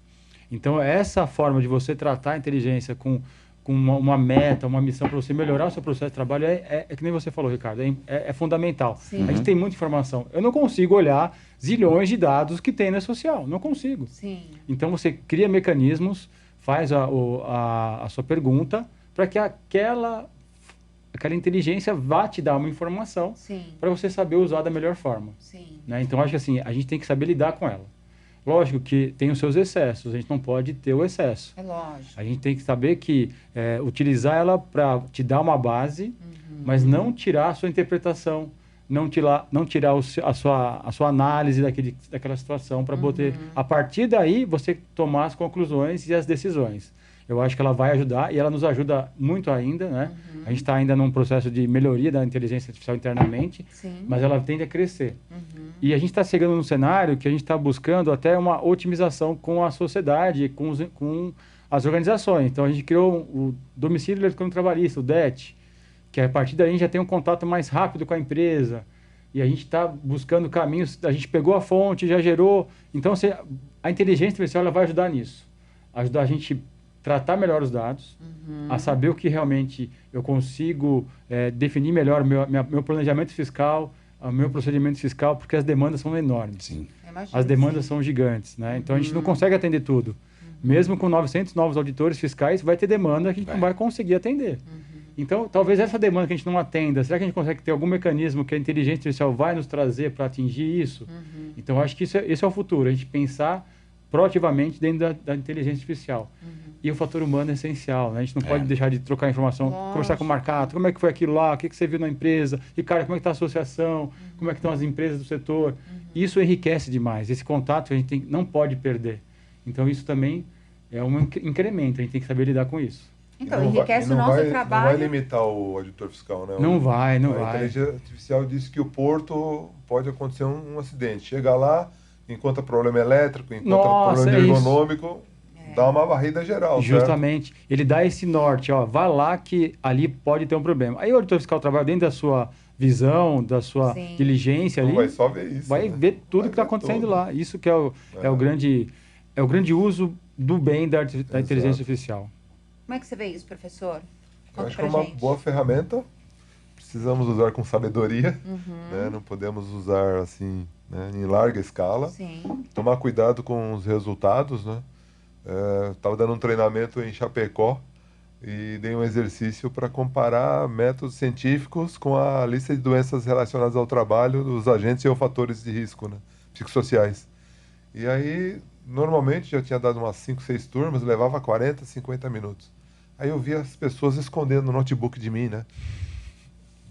Então, essa forma de você tratar a inteligência com uma meta, uma missão para você melhorar o seu processo de trabalho é que nem você falou, Ricardo, é fundamental. Sim. A gente tem muita informação. Eu não consigo olhar zilhões de dados que tem na social, não consigo. Sim. Então você cria mecanismos, faz a sua pergunta para que aquela inteligência vá te dar uma informação para você saber usar da melhor forma. Sim. Né? Então acho que assim, a gente tem que saber lidar com ela. Lógico que tem os seus excessos, a gente não pode ter o excesso. É lógico. A gente tem que saber que utilizar ela para te dar uma base, mas não tirar a sua interpretação, não tirar a sua análise daquela situação para poder, a partir daí, você tomar as conclusões e as decisões. Eu acho que ela vai ajudar e ela nos ajuda muito ainda, né? A gente está ainda num processo de melhoria da inteligência artificial internamente, mas ela tende a crescer. E a gente está chegando num cenário que a gente está buscando até uma otimização com a sociedade, com as organizações. Então, a gente criou o Domicílio Eletrônico Trabalhista, o DET, que a partir daí a gente já tem um contato mais rápido com a empresa. E a gente está buscando caminhos, a gente pegou a fonte, já gerou. Então, a inteligência artificial ela vai ajudar nisso. Ajudar a gente tratar melhor os dados, a saber o que realmente eu consigo definir melhor meu planejamento fiscal, o meu procedimento fiscal, porque as demandas são enormes. Sim. As demandas são gigantes, né? Então, a gente não consegue atender tudo. Mesmo com 900 novos auditores fiscais, vai ter demanda que a gente não vai conseguir atender. Então, talvez essa demanda que a gente não atenda, será que a gente consegue ter algum mecanismo que a inteligência artificial vai nos trazer para atingir isso? Então, acho que esse é o futuro, a gente pensar proativamente dentro da inteligência artificial. E o fator humano é essencial, né? A gente não pode deixar de trocar informação, conversar com o Marcato, como é que foi aquilo lá, o que você viu na empresa, e cara, como é que está a associação, como é que estão as empresas do setor. Isso enriquece demais, esse contato a gente não pode perder. Então isso também é um incremento, a gente tem que saber lidar com isso. Então, enriquece o nosso trabalho. Não vai limitar o auditor fiscal, né? Não vai. A inteligência artificial disse que o porto pode acontecer um acidente. Chega lá, encontra problema elétrico, encontra problema ergonômico, dá uma varrida geral. Justamente. Certo? Ele dá esse norte, ó, vai lá que ali pode ter um problema. Aí o auditor fiscal trabalha dentro da sua visão, da sua diligência ali. Vai só ver isso. Vai ver tudo que está acontecendo lá. Isso que é o grande uso do bem da inteligência artificial. Como é que você vê isso, professor? Eu acho que é uma boa ferramenta. Precisamos usar com sabedoria. Né? Não podemos usar assim, né, em larga escala. Tomar cuidado com os resultados, né? Estava dando um treinamento em Chapecó e dei um exercício para comparar métodos científicos com a lista de doenças relacionadas ao trabalho dos agentes e ou fatores de risco, né, psicossociais. E aí, normalmente, já tinha dado umas 5, 6 turmas, levava 40, 50 minutos. Aí eu vi as pessoas escondendo o notebook de mim, né?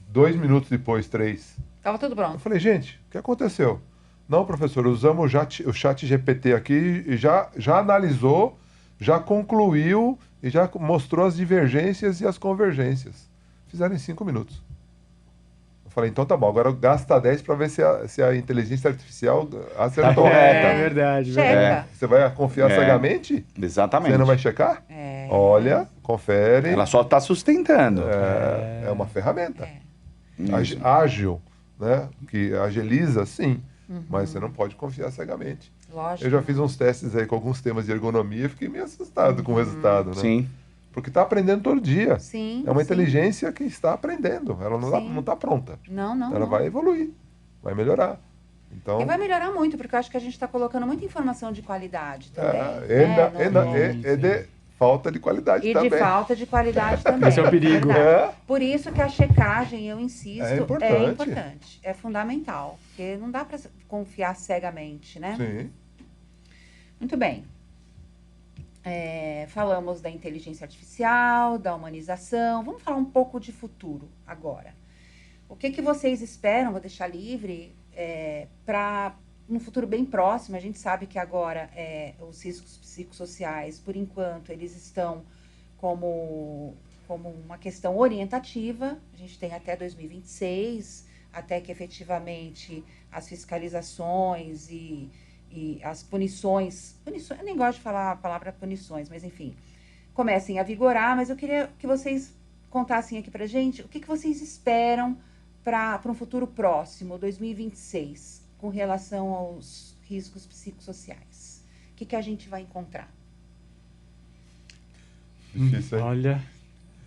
2 minutos depois, 3. Estava tudo pronto. Eu falei, gente, o que aconteceu? Não, professor, usamos o chat GPT aqui e já analisou, já concluiu e já mostrou as divergências e as convergências. Fizeram em 5 minutos. falei, então tá bom, agora gasta 10 para ver se a inteligência artificial acertou. É verdade. Checa. Você vai confiar cegamente? Exatamente. Você não vai checar? Olha, confere. Ela só está sustentando. É uma ferramenta. Ágil, né? Que agiliza, sim. Mas você não pode confiar cegamente. Lógico. Eu já fiz uns testes aí com alguns temas de ergonomia e fiquei meio assustado com o resultado, né? Sim. Porque está aprendendo todo dia. Sim, É uma sim. inteligência que está aprendendo. Ela não está pronta. Não. Ela vai evoluir, vai melhorar. Então, E vai melhorar muito, porque eu acho que a gente está colocando muita informação de qualidade também. e de falta de qualidade também. E de falta de qualidade também. Esse é o perigo. Verdade. Por isso que a checagem, eu insisto, É importante. É fundamental. Porque não dá para confiar cegamente, né? Sim. Muito bem. Falamos da inteligência artificial, da humanização. Vamos falar um pouco de futuro agora. O que vocês esperam, vou deixar livre, para um futuro bem próximo? A gente sabe que agora os riscos psicossociais, por enquanto, eles estão como uma questão orientativa. A gente tem até 2026, até que efetivamente as fiscalizações e as punições, eu nem gosto de falar a palavra punições, mas enfim, comecem a vigorar. Mas eu queria que vocês contassem aqui pra gente o que vocês esperam para um futuro próximo, 2026, com relação aos riscos psicossociais. O que a gente vai encontrar? Difícil, hein? Olha,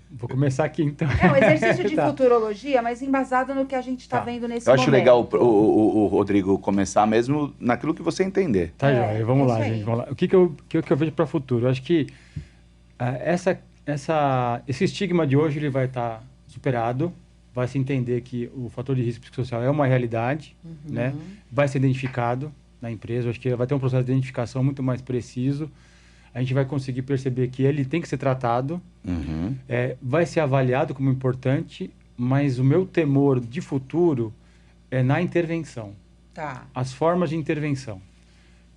vou começar aqui então. É um exercício de Tá. futurologia, mas embasado no que a gente está vendo nesse Eu momento. acho legal o Rodrigo começar mesmo naquilo que você entender. Tá, joia. Vamos lá, isso aí. gente. Vamos lá. O que eu vejo para o futuro? Eu acho que esse estigma de hoje ele vai estar superado. Vai se entender que o fator de risco psicossocial é uma realidade, né? Vai ser identificado na empresa. Eu acho que vai ter um processo de identificação muito mais preciso. A gente vai conseguir perceber que ele tem que ser tratado, vai ser avaliado como importante, mas o meu temor de futuro é na intervenção. Tá. As formas de intervenção.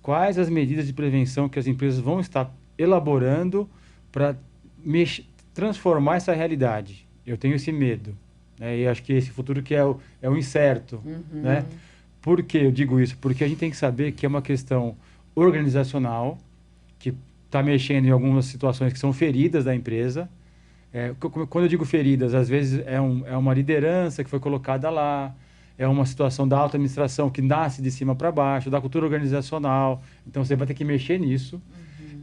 Quais as medidas de prevenção que as empresas vão estar elaborando para transformar essa realidade? Eu tenho esse medo, né? E acho que esse futuro que é o incerto, né? Por que eu digo isso? Porque a gente tem que saber que é uma questão organizacional, que está mexendo em algumas situações que são feridas da empresa. Quando eu digo feridas, às vezes é uma liderança que foi colocada lá, é uma situação da alta administração que nasce de cima para baixo, da cultura organizacional. Então, você vai ter que mexer nisso.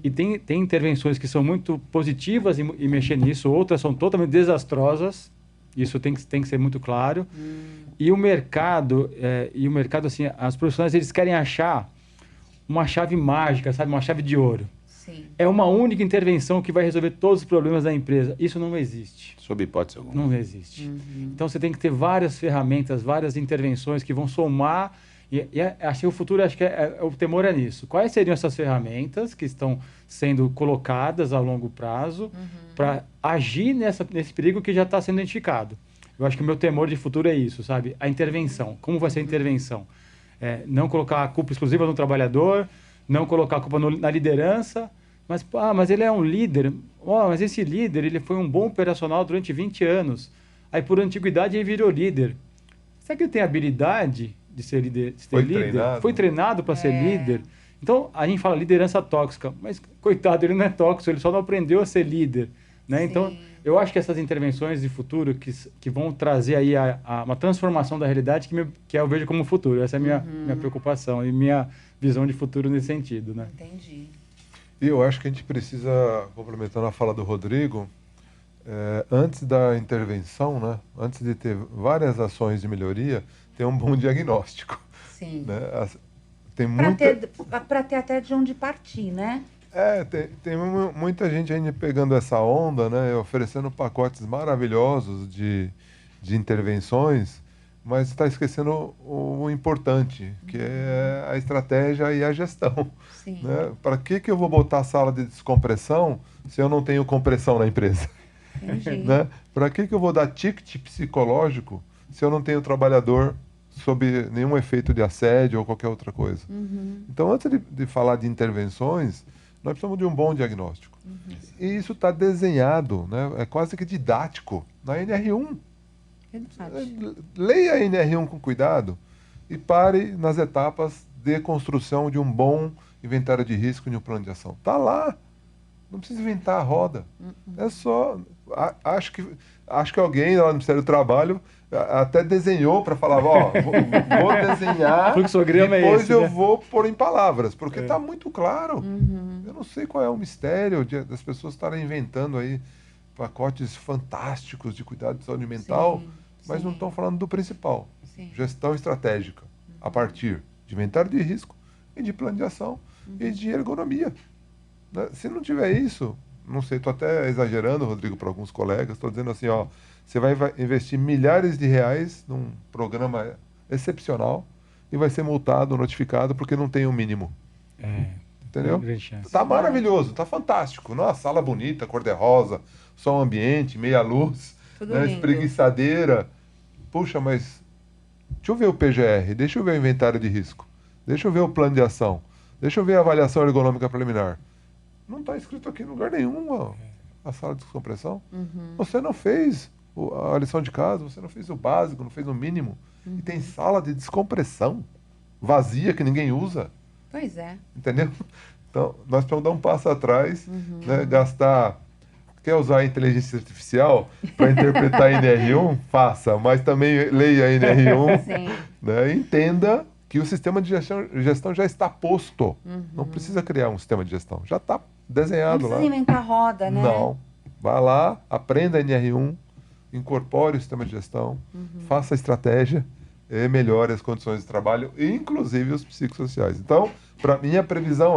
E tem intervenções que são muito positivas e mexer nisso, outras são totalmente desastrosas. Isso tem que ser muito claro. E o mercado, assim, as profissionais, eles querem achar uma chave mágica, sabe? Uma chave de ouro. Sim. É uma única intervenção que vai resolver todos os problemas da empresa. Isso não existe. Sob hipótese alguma. Não existe. Então, você tem que ter várias ferramentas, várias intervenções que vão somar. Achei o futuro, acho que o temor é nisso. Quais seriam essas ferramentas que estão sendo colocadas a longo prazo para agir nesse perigo que já está sendo identificado? Eu acho que o meu temor de futuro é isso, sabe? A intervenção. Como vai ser a intervenção? Não colocar a culpa exclusiva no trabalhador, não colocar a culpa na liderança, mas ele é um líder. Mas esse líder, ele foi um bom operacional durante 20 anos. Aí, por antiguidade, ele virou líder. Será que ele tem habilidade de ser líder? Foi treinado para ser líder? Então, a gente fala liderança tóxica, mas, coitado, ele não é tóxico, ele só não aprendeu a ser líder, né? Então, eu acho que essas intervenções de futuro que vão trazer aí uma transformação da realidade que eu vejo como futuro. Essa é a minha preocupação e minha visão de futuro nesse sentido, né? Entendi. E eu acho que a gente precisa, complementando a fala do Rodrigo, antes da intervenção, né? Antes de ter várias ações de melhoria, ter um bom diagnóstico. Sim. Né? Tem Para ter até de onde partir, né? Tem muita gente ainda pegando essa onda, né? Oferecendo pacotes maravilhosos de intervenções, mas está esquecendo o importante, que é a estratégia e a gestão. Sim. Né? Para que eu vou botar a sala de descompressão se eu não tenho compressão na empresa? Entendi. Né? Para que eu vou dar ticket psicológico se eu não tenho trabalhador sob nenhum efeito de assédio ou qualquer outra coisa? Então, antes de falar de intervenções, nós precisamos de um bom diagnóstico. E isso está desenhado, né? É quase que didático, na NR1. Leia a NR1 com cuidado e pare nas etapas de construção de um bom inventário de risco de um plano de ação. Está lá. Não precisa inventar a roda. É só... Acho que alguém lá no Ministério do Trabalho até desenhou para falar, ó, vou desenhar, depois eu vou pôr em palavras, porque está muito claro. Eu não sei qual é o mistério das pessoas estarem inventando aí pacotes fantásticos de cuidado de saúde mental, mas não estão falando do principal. Gestão estratégica, a partir de inventário de risco e de plano de ação e de ergonomia. Se não tiver isso, não sei, estou até exagerando, Rodrigo, para alguns colegas, estou dizendo assim, ó, você vai investir milhares de reais num programa excepcional e vai ser multado, notificado, porque não tem um mínimo. Entendeu? Tá maravilhoso, tá fantástico. Nossa, sala bonita, cor-de-rosa, som ambiente, meia luz, né, espreguiçadeira. Puxa, mas deixa eu ver o PGR, deixa eu ver o inventário de risco, deixa eu ver o plano de ação, deixa eu ver a avaliação ergonômica preliminar. Não está escrito aqui em lugar nenhum a sala de descompressão. Você não fez a lição de casa, você não fez o básico, não fez o mínimo. E tem sala de descompressão vazia que ninguém usa. Pois é. Entendeu? Então, nós precisamos dar um passo atrás, né, gastar... Quer usar a inteligência artificial para interpretar a NR1? Faça, mas também leia a NR1, né, e entenda que o sistema de gestão já está posto. Não precisa criar um sistema de gestão. Já está desenhado lá. Não precisa inventar roda, né? Não. Vá lá, aprenda a NR1, incorpore o sistema de gestão, faça a estratégia e melhore as condições de trabalho, inclusive os psicossociais. Então, para mim, a previsão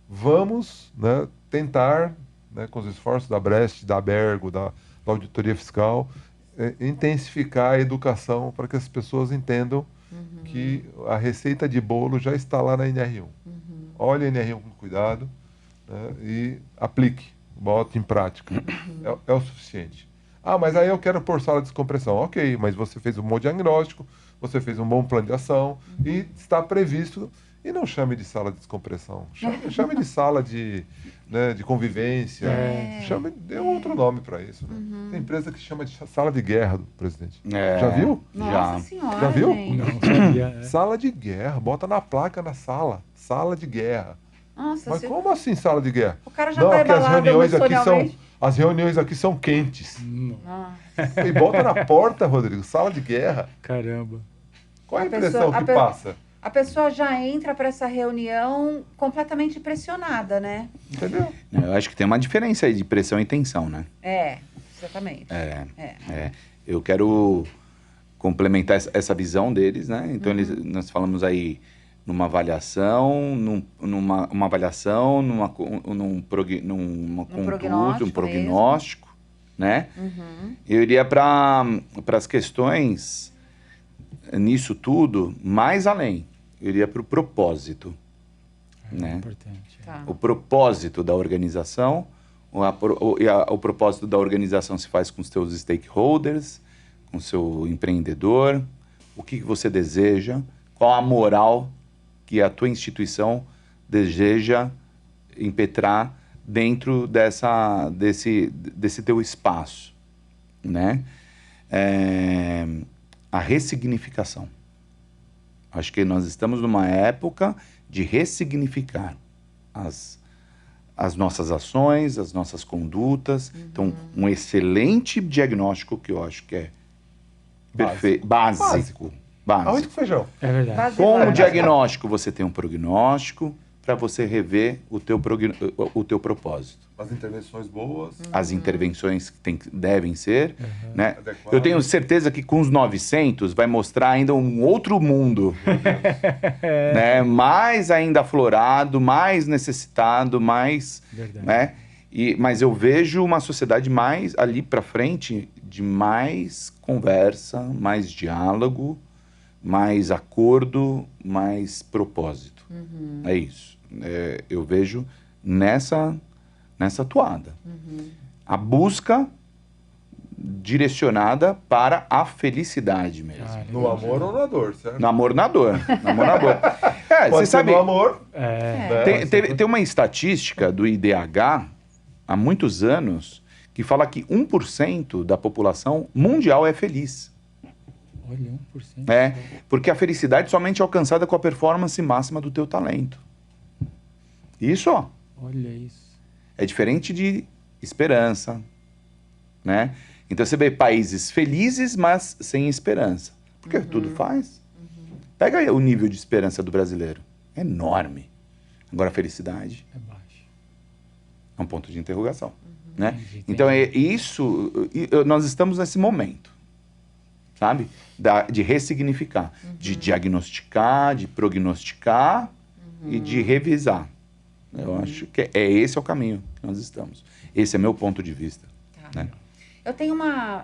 vamos, né, tentar, né, com os esforços da Brest, da Abergo, da Auditoria Fiscal, intensificar a educação para que as pessoas entendam que a receita de bolo já está lá na NR1. Olhe a NR1 com cuidado, né, e aplique, bote em prática. É o suficiente. Ah, mas aí eu quero pôr sala de descompressão. Ok, mas você fez um bom diagnóstico, você fez um bom plano de ação e está previsto. E não chame de sala de descompressão. Chame de sala de convivência. Dê um outro nome para isso. Né? Tem empresa que chama de sala de guerra, presidente. Já viu? Nossa Senhora, já viu? Gente. Não sabia. Sala de guerra. Bota na placa na sala. Sala de guerra. Nossa, mas como assim sala de guerra? O cara já está embalado as reuniões aqui são quentes. E bota na porta, Rodrigo, sala de guerra. Caramba. Qual é a impressão que passa? A pessoa já entra para essa reunião completamente pressionada, né? Entendeu? Eu acho que tem uma diferença aí de pressão e tensão, né? Exatamente. Eu quero complementar essa visão deles, né? Então, nós falamos aí numa avaliação, numa avaliação, num prognóstico, né? Eu iria para as questões nisso tudo mais além. Eu iria para o propósito, né? Importante. Tá. O propósito da organização, o propósito da organização se faz com os seus stakeholders, com o seu empreendedor, o que você deseja, qual a moral que a tua instituição deseja impetrar dentro desse teu espaço, né? A ressignificação. Acho que nós estamos numa época de ressignificar as nossas ações, as nossas condutas. Então, um excelente diagnóstico que eu acho que é perfeito, básico. Arroz com feijão. É verdade. Com o diagnóstico, você tem um prognóstico para você rever o teu propósito. As intervenções boas. As intervenções que devem ser. Né? Eu tenho certeza que com os 900 vai mostrar ainda um outro mundo. Né? Mais ainda aflorado, mais necessitado, mais... Né? Mas eu vejo uma sociedade mais ali para frente, de mais conversa, mais diálogo, mais acordo, mais propósito. É isso. Eu vejo nessa toada. A busca direcionada para a felicidade mesmo. No amor ou na dor, certo? No amor, na dor. Pode você ser sabe, no amor. Tem uma estatística do IDH há muitos anos que fala que 1% da população mundial é feliz. Olha, 1%. É, porque a felicidade somente é alcançada com a performance máxima do teu talento. Isso, ó. Olha isso. É diferente de esperança, né? Então você vê países felizes, mas sem esperança. Porque tudo faz. Pega aí o nível de esperança do brasileiro. É enorme. Agora a felicidade é baixo. É um ponto de interrogação, né? Então é isso, nós estamos nesse momento, sabe? De ressignificar, de diagnosticar, de prognosticar e de revisar. Eu acho que esse é o caminho que nós estamos. Esse é meu ponto de vista. Tá. Né? Eu tenho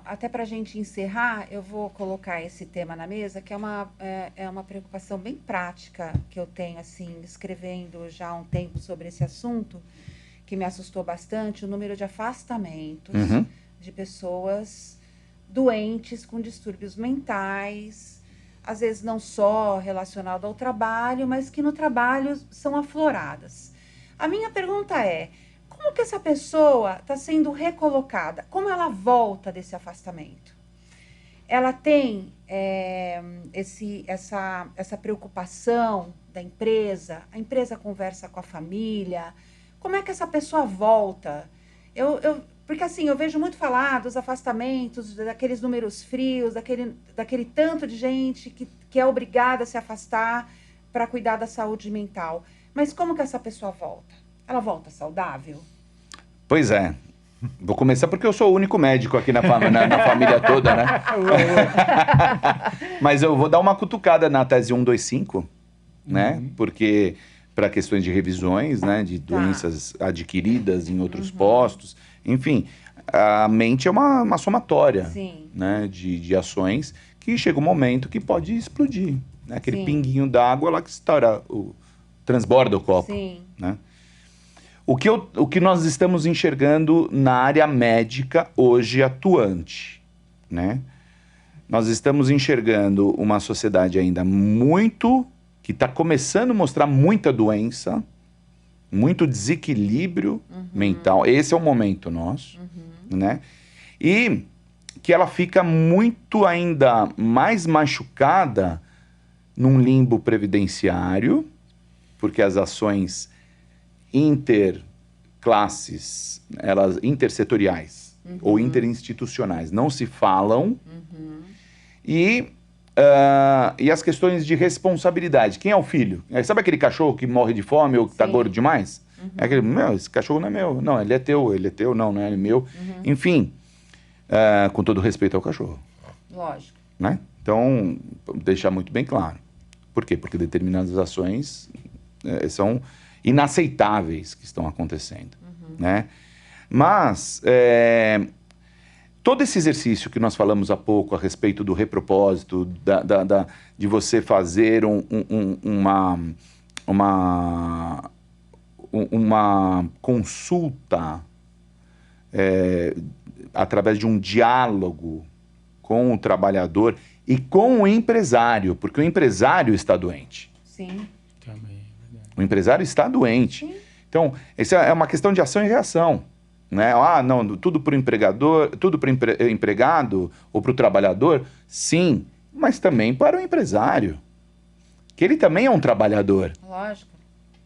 até para a gente encerrar, eu vou colocar esse tema na mesa, que é uma preocupação bem prática que eu tenho, assim, escrevendo já há um tempo sobre esse assunto, que me assustou bastante, o número de afastamentos de pessoas doentes com distúrbios mentais, às vezes não só relacionado ao trabalho, mas que no trabalho são afloradas. A minha pergunta é, como que essa pessoa está sendo recolocada? Como ela volta desse afastamento? Ela tem essa preocupação da empresa? A empresa conversa com a família? Como é que essa pessoa volta? Porque assim, eu vejo muito falar dos afastamentos, daqueles números frios, daquele tanto de gente que é obrigada a se afastar para cuidar da saúde mental. Mas como que essa pessoa volta? Ela volta saudável? Pois é. Vou começar porque eu sou o único médico aqui na família toda, né? Mas eu vou dar uma cutucada na tese 125, né? Porque para questões de revisões, né? De doenças adquiridas em outros postos. Enfim, a mente é uma somatória, né? De ações que chega um momento que pode explodir. Né? Aquele pinguinho d'água lá que estoura, transborda o copo. Né? O que nós estamos enxergando na área médica hoje atuante, né? Nós estamos enxergando uma sociedade ainda que está começando a mostrar muita doença, muito desequilíbrio mental. Esse é o momento nosso, né? E que ela fica muito ainda mais machucada num limbo previdenciário, porque as ações interclasses, elas intersetoriais ou interinstitucionais não se falam, e as questões de responsabilidade. Quem é o filho? Sabe aquele cachorro que morre de fome ou que está gordo demais? É aquele, esse cachorro não é meu. Não, ele é teu, não é meu. Enfim, com todo respeito ao cachorro. Lógico. Né? Então, deixar muito bem claro. Por quê? Porque determinadas ações são inaceitáveis que estão acontecendo. Né? Mas todo esse exercício que nós falamos há pouco a respeito do repropósito, de você fazer uma consulta através de um diálogo com o trabalhador e com o empresário, porque o empresário está doente. Sim. Também. O empresário está doente. Então, isso é uma questão de ação e reação. Né? Não, tudo para o empregador, tudo para o empregado ou para o trabalhador, sim, mas também para o empresário, que ele também é um trabalhador. Lógico.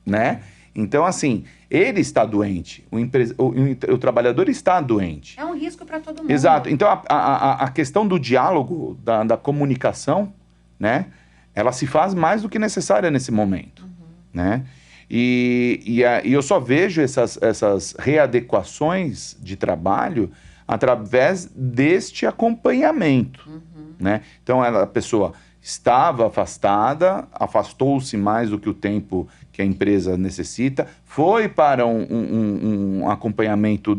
Né? Então, assim, ele está doente, o trabalhador está doente. É um risco para todo mundo. Exato. Então, a questão do diálogo, da comunicação, né, ela se faz mais do que necessária nesse momento. Né? E eu só vejo essas readequações de trabalho através deste acompanhamento. Né? Então, a pessoa estava afastada, afastou-se mais do que o tempo que a empresa necessita, foi para um acompanhamento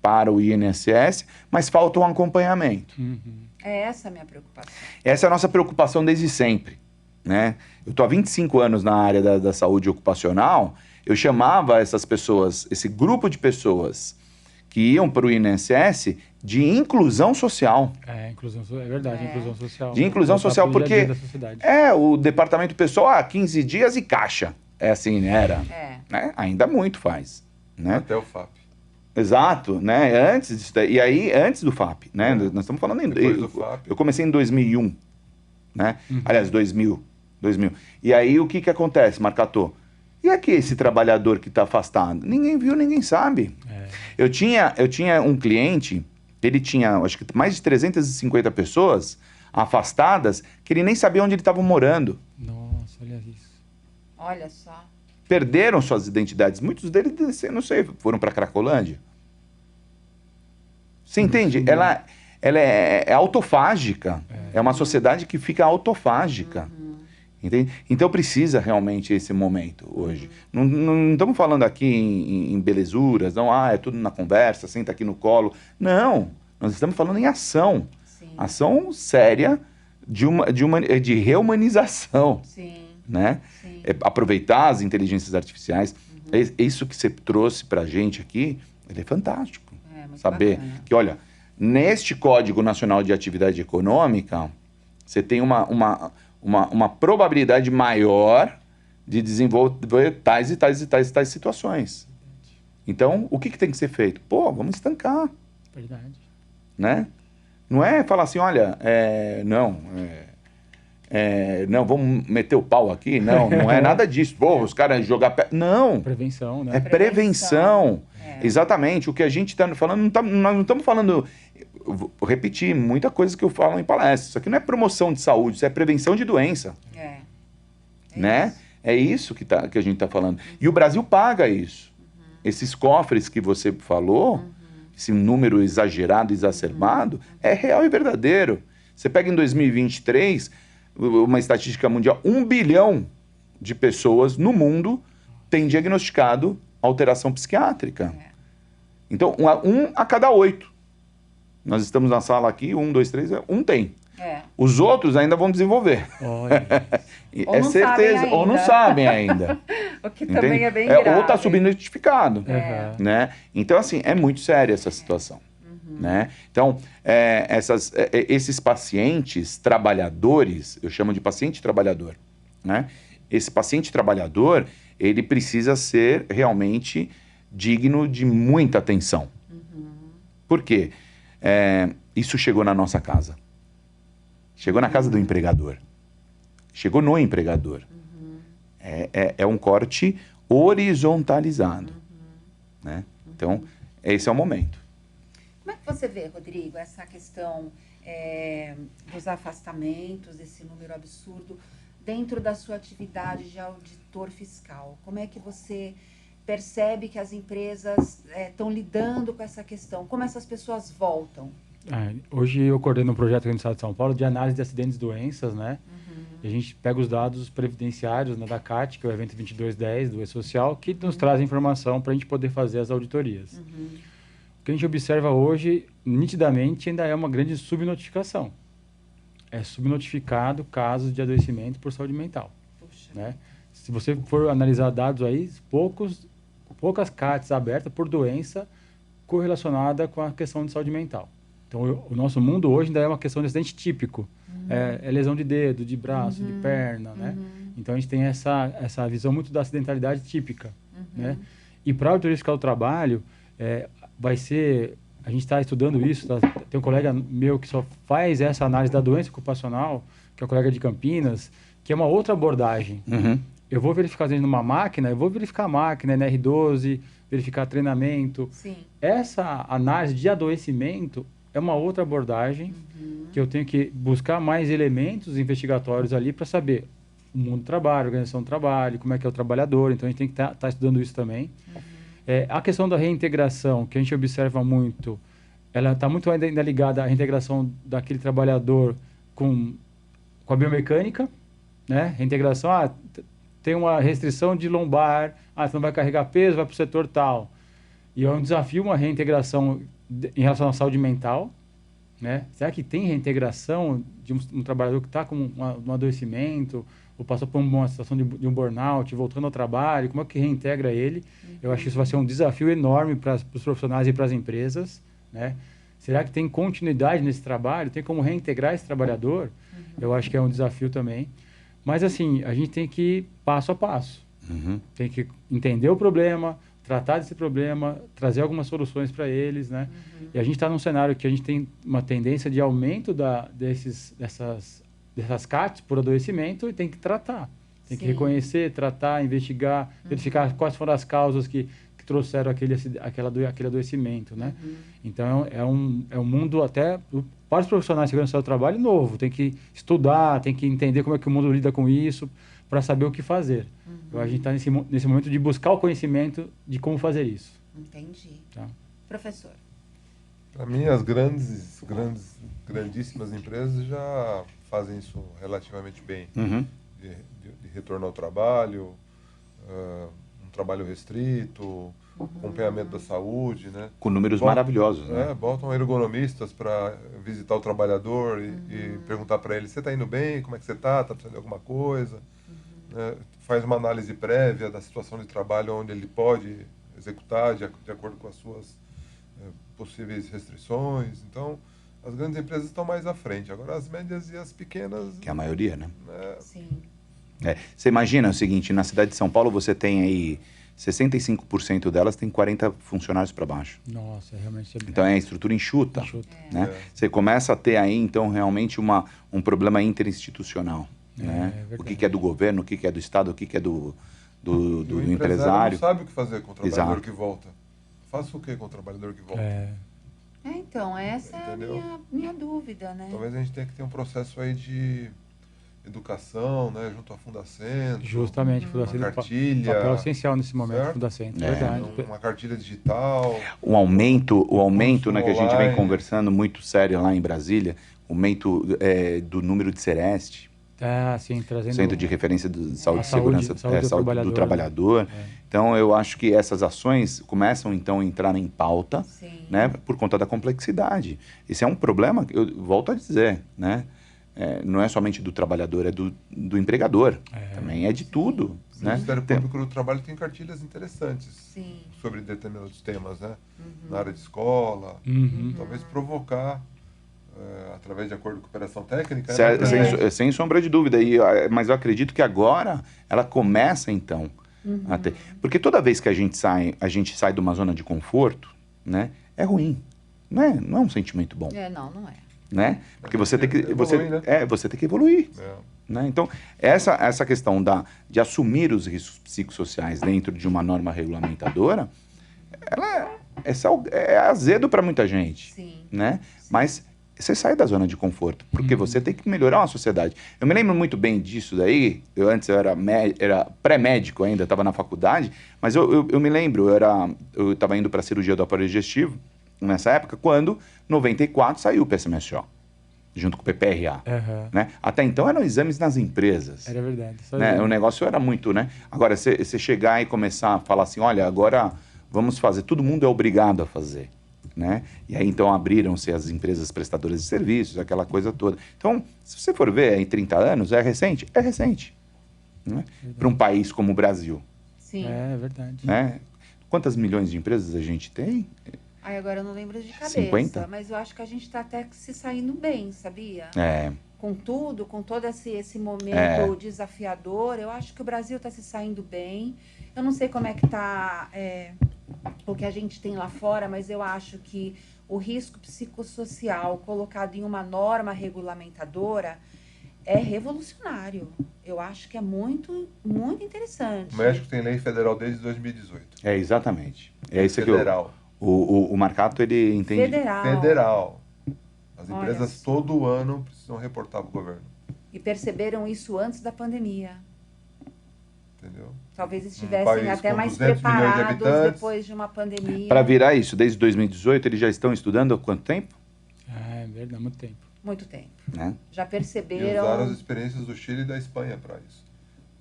para o INSS, mas falta um acompanhamento. É essa a minha preocupação. Essa é a nossa preocupação desde sempre. Né? Eu estou há 25 anos na área da saúde ocupacional, eu chamava essas pessoas, esse grupo de pessoas que iam para o INSS de inclusão social. É verdade, inclusão social. De inclusão social, porque o departamento pessoal, 15 dias e caixa. É assim, era. Né? Ainda muito faz. Né? Até o FAP. Exato, né? Antes disso daí, e aí, antes do FAP, né? Nós estamos falando em... Eu comecei em 2001, né? Aliás, 2000. E aí, o que acontece, Marcato? E aqui esse trabalhador que está afastado? Ninguém viu, ninguém sabe. Eu tinha um cliente, ele tinha, acho que mais de 350 pessoas afastadas, que ele nem sabia onde ele estava morando. Nossa, olha isso. Olha só. Perderam suas identidades. Muitos deles, não sei, foram para Cracolândia. Você entende? Ela é autofágica. É uma sociedade que fica autofágica. Entende? Então precisa realmente esse momento hoje. Não estamos falando aqui em belezuras, não, é tudo na conversa, senta aqui no colo. Não, nós estamos falando em ação. Sim. Ação séria de reumanização. Sim. Né? Sim. Aproveitar as inteligências artificiais. Isso que você trouxe para a gente aqui, ele é fantástico. Saber bacana. que, olha, neste Código Nacional de Atividade Econômica, você tem uma probabilidade maior de desenvolver tais e tais situações. Então, o que tem que ser feito? Pô, vamos estancar. Verdade. Né? Não é falar assim, olha, não, vamos meter o pau aqui. Não é nada disso. Pô, os caras jogar... Não. Prevenção, né? É prevenção. É. Exatamente. O que a gente está falando, nós não estamos falando... Vou repetir, muita coisa que eu falo em palestras. Isso aqui não é promoção de saúde, isso é prevenção de doença. Né? Isso. É isso que a gente está falando. E o Brasil paga isso. Esses cofres que você falou, esse número exagerado, exacerbado, é real e verdadeiro. Você pega em 2023, uma estatística mundial, 1 bilhão de pessoas no mundo têm diagnosticado alteração psiquiátrica. Então, um a cada 8. Nós estamos na sala aqui, 1, 2, 3, um tem. Os outros ainda vão desenvolver. Olha. É certeza, ou não sabem ainda. O que também é bem grave. Ou está subnotificado. Né? Então, assim, é muito séria essa situação. Né? Então, esses pacientes trabalhadores, eu chamo de paciente trabalhador, né? Esse paciente trabalhador, ele precisa ser realmente digno de muita atenção. Por quê? Isso chegou na nossa casa. Chegou na casa do empregador. Chegou no empregador. É um corte horizontalizado. Né? Então, esse é o momento. Como é que você vê, Rodrigo, essa questão dos afastamentos, esse número absurdo, dentro da sua atividade de auditor fiscal? Como é que você percebe que as empresas estão lidando com essa questão? Como essas pessoas voltam? Hoje eu coordeno um projeto aqui no estado de São Paulo de análise de acidentes e doenças, né? E a gente pega os dados previdenciários, né, da CAT, que é o evento 2210 do E-Social, que nos traz informação para a gente poder fazer as auditorias. O que a gente observa hoje, nitidamente, ainda é uma grande subnotificação. É subnotificado casos de adoecimento por saúde mental. Né? Se você for analisar dados aí, poucas CATs abertas por doença correlacionada com a questão de saúde mental. Então, o nosso mundo hoje ainda é uma questão de acidente típico. É lesão de dedo, de braço, de perna, né? Então, a gente tem essa visão muito da acidentalidade típica, né? E para a auditoria fiscal do trabalho, vai ser... A gente está estudando isso, tem um colega meu que só faz essa análise da doença ocupacional, que é o colega de Campinas, que é uma outra abordagem. Eu vou verificar dentro de uma máquina, eu vou verificar a máquina, NR12, verificar treinamento. Sim. Essa análise de adoecimento é uma outra abordagem que eu tenho que buscar mais elementos investigatórios ali para saber o mundo do trabalho, a organização do trabalho, como é que é o trabalhador. Então, a gente tem que estar estudando isso também. A questão da reintegração, que a gente observa muito, ela está muito ainda ligada à reintegração daquele trabalhador com a biomecânica, né? Reintegração, tem uma restrição de lombar, você não vai carregar peso, vai para o setor tal. E é um desafio uma reintegração em relação à saúde mental, né? Será que tem reintegração de um trabalhador que está com um adoecimento, ou passou por uma situação de um burnout, voltando ao trabalho, como é que reintegra ele? Eu acho que isso vai ser um desafio enorme para os profissionais e para as empresas, né? Será que tem continuidade nesse trabalho? Tem como reintegrar esse trabalhador? Eu acho que é um desafio também. Mas, assim, a gente tem que ir passo a passo. Tem que entender o problema, tratar desse problema, trazer algumas soluções para eles, né? E a gente está num cenário que a gente tem uma tendência de aumento dessas CATs por adoecimento e tem que tratar. Tem que reconhecer, tratar, investigar, verificar quais foram as causas que trouxeram aquele adoecimento, né? Então, é um mundo até para os profissionais de segurança do trabalho novo. Tem que estudar, tem que entender como é que o mundo lida com isso para saber o que fazer. A gente está nesse momento de buscar o conhecimento de como fazer isso. Entendi. Tá? Professor. Para mim, as grandíssimas empresas já fazem isso relativamente bem. De retorno ao trabalho, um trabalho restrito, acompanhamento da saúde, né? Com números maravilhosos, né? Botam ergonomistas para visitar o trabalhador e perguntar para ele: você está indo bem? Como é que você está? Está precisando de alguma coisa? Faz uma análise prévia da situação de trabalho onde ele pode executar de acordo com as suas possíveis restrições. Então, as grandes empresas estão mais à frente. Agora, as médias e as pequenas... Que é a maioria, né? Sim. Você imagina o seguinte, na cidade de São Paulo você tem aí 65% delas tem 40 funcionários para baixo. Nossa, realmente... Então é a estrutura enxuta. Né? Você começa a ter aí, então, realmente um problema interinstitucional. Né? O que é do governo, o que é do Estado, o que é do empresário. Não sabe o que fazer com o trabalhador que volta. Faça o que com o trabalhador que volta? Então, essa é a minha dúvida, né? Talvez a gente tenha que ter um processo aí de educação, né, junto à Fundacentro. Justamente, Fundacentro uma cartilha. Papel essencial nesse momento, Fundacentro, verdade. Uma cartilha digital. O aumento, né, que a gente vem conversando muito sério lá em Brasília, o aumento do número de Sereste. Sim, trazendo... Centro de Referência de Saúde e Segurança do Trabalhador. Né? Então, eu acho que essas ações começam, então, a entrar em pauta, né, por conta da complexidade. Esse é um problema, eu volto a dizer, né? Não é somente do trabalhador, é do empregador. Também é de tudo. O Ministério Público do Trabalho tem cartilhas interessantes sobre determinados temas, né? Na área de escola, talvez provocar... através de acordo de cooperação técnica. Sem sombra de dúvida. Mas eu acredito que agora ela começa, então, a ter... Porque toda vez que a gente sai de uma zona de conforto, né, é ruim. Não é um sentimento bom. Não é. Né? Porque você tem que evoluir. Né? Então, essa questão de assumir os riscos psicossociais dentro de uma norma regulamentadora, ela é azedo para muita gente. Né? Mas você sai da zona de conforto, porque você tem que melhorar uma sociedade. Eu me lembro muito bem disso daí, antes eu era pré-médico ainda, estava na faculdade, mas eu me lembro, eu estava indo para a cirurgia do aparelho digestivo, nessa época, quando, em 94, saiu o PSMSO, junto com o PPRA. Né? Até então eram exames nas empresas. Era verdade. Né? O negócio era muito, né? Agora, você chegar e começar a falar assim, olha, agora vamos fazer, todo mundo é obrigado a fazer. Né? E aí, então, abriram-se as empresas prestadoras de serviços, aquela coisa toda. Então, se você for ver, em 30 anos, é recente? É recente. Né? Para um país como o Brasil. Sim. É verdade. Né? Quantas milhões de empresas a gente tem? Agora eu não lembro de cabeça. 50? Mas eu acho que a gente está até se saindo bem, sabia? Com tudo, com todo esse momento desafiador, eu acho que o Brasil está se saindo bem. Eu não sei como é que está... o que a gente tem lá fora, mas eu acho que o risco psicossocial colocado em uma norma regulamentadora é revolucionário. Eu acho que é muito, muito interessante. O México tem lei federal desde 2018. Exatamente. É isso federal. O Marcato, ele entende... Federal. As empresas todo ano precisam reportar para o governo. E perceberam isso antes da pandemia. Entendeu? Talvez estivessem até mais preparados depois de uma pandemia. Para virar isso, desde 2018, eles já estão estudando há quanto tempo? É verdade, muito tempo. Muito tempo. Né? Já perceberam... E usaram as experiências do Chile e da Espanha para isso.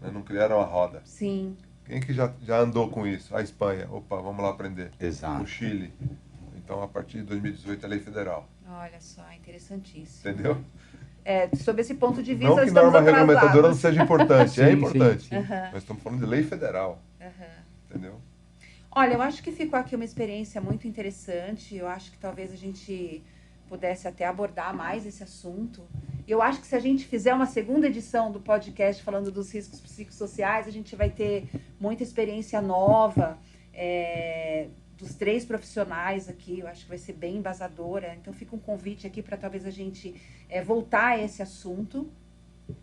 Né? Não criaram a roda. Sim. Quem que já andou com isso? A Espanha. Opa, vamos lá aprender. Exato. O Chile. Então, a partir de 2018, é lei federal. Olha só, interessantíssimo. Entendeu? Sob esse ponto de vista, não que norma regulamentadora não seja importante, sim, é importante. Mas estamos falando de lei federal. Entendeu? Olha, eu acho que ficou aqui uma experiência muito interessante. Eu acho que talvez a gente pudesse até abordar mais esse assunto. Eu acho que se a gente fizer uma segunda edição do podcast falando dos riscos psicossociais, a gente vai ter muita experiência nova. dos 3 profissionais aqui, eu acho que vai ser bem embasadora. Então fica um convite aqui para talvez a gente voltar a esse assunto.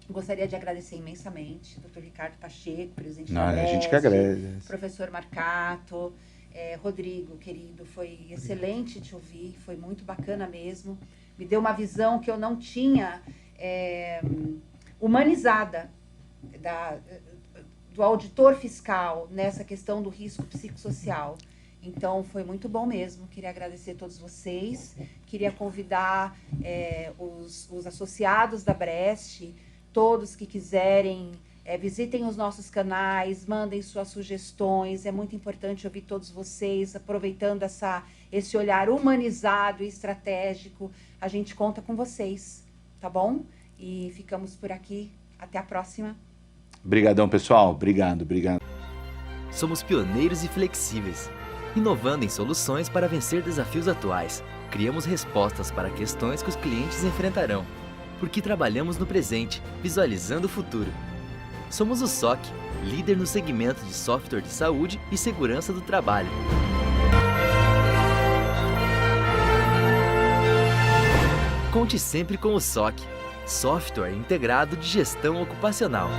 Gostaria de agradecer imensamente Dr. Ricardo Pacheco, presidente da BEST, a gente que agradece. Professor Marcato, Rodrigo, querido, foi excelente te ouvir, foi muito bacana mesmo. Me deu uma visão que eu não tinha humanizada do auditor fiscal nessa questão do risco psicossocial. Então, foi muito bom mesmo. Queria agradecer a todos vocês. Queria convidar os associados da BREST, todos que quiserem, visitem os nossos canais, mandem suas sugestões. É muito importante ouvir todos vocês, aproveitando esse olhar humanizado e estratégico. A gente conta com vocês, tá bom? E ficamos por aqui. Até a próxima. Obrigadão, pessoal. Obrigado. Somos pioneiros e flexíveis, inovando em soluções para vencer desafios atuais. Criamos respostas para questões que os clientes enfrentarão, porque trabalhamos no presente, visualizando o futuro. Somos o SOC, líder no segmento de software de saúde e segurança do trabalho. Conte sempre com o SOC, software integrado de gestão ocupacional.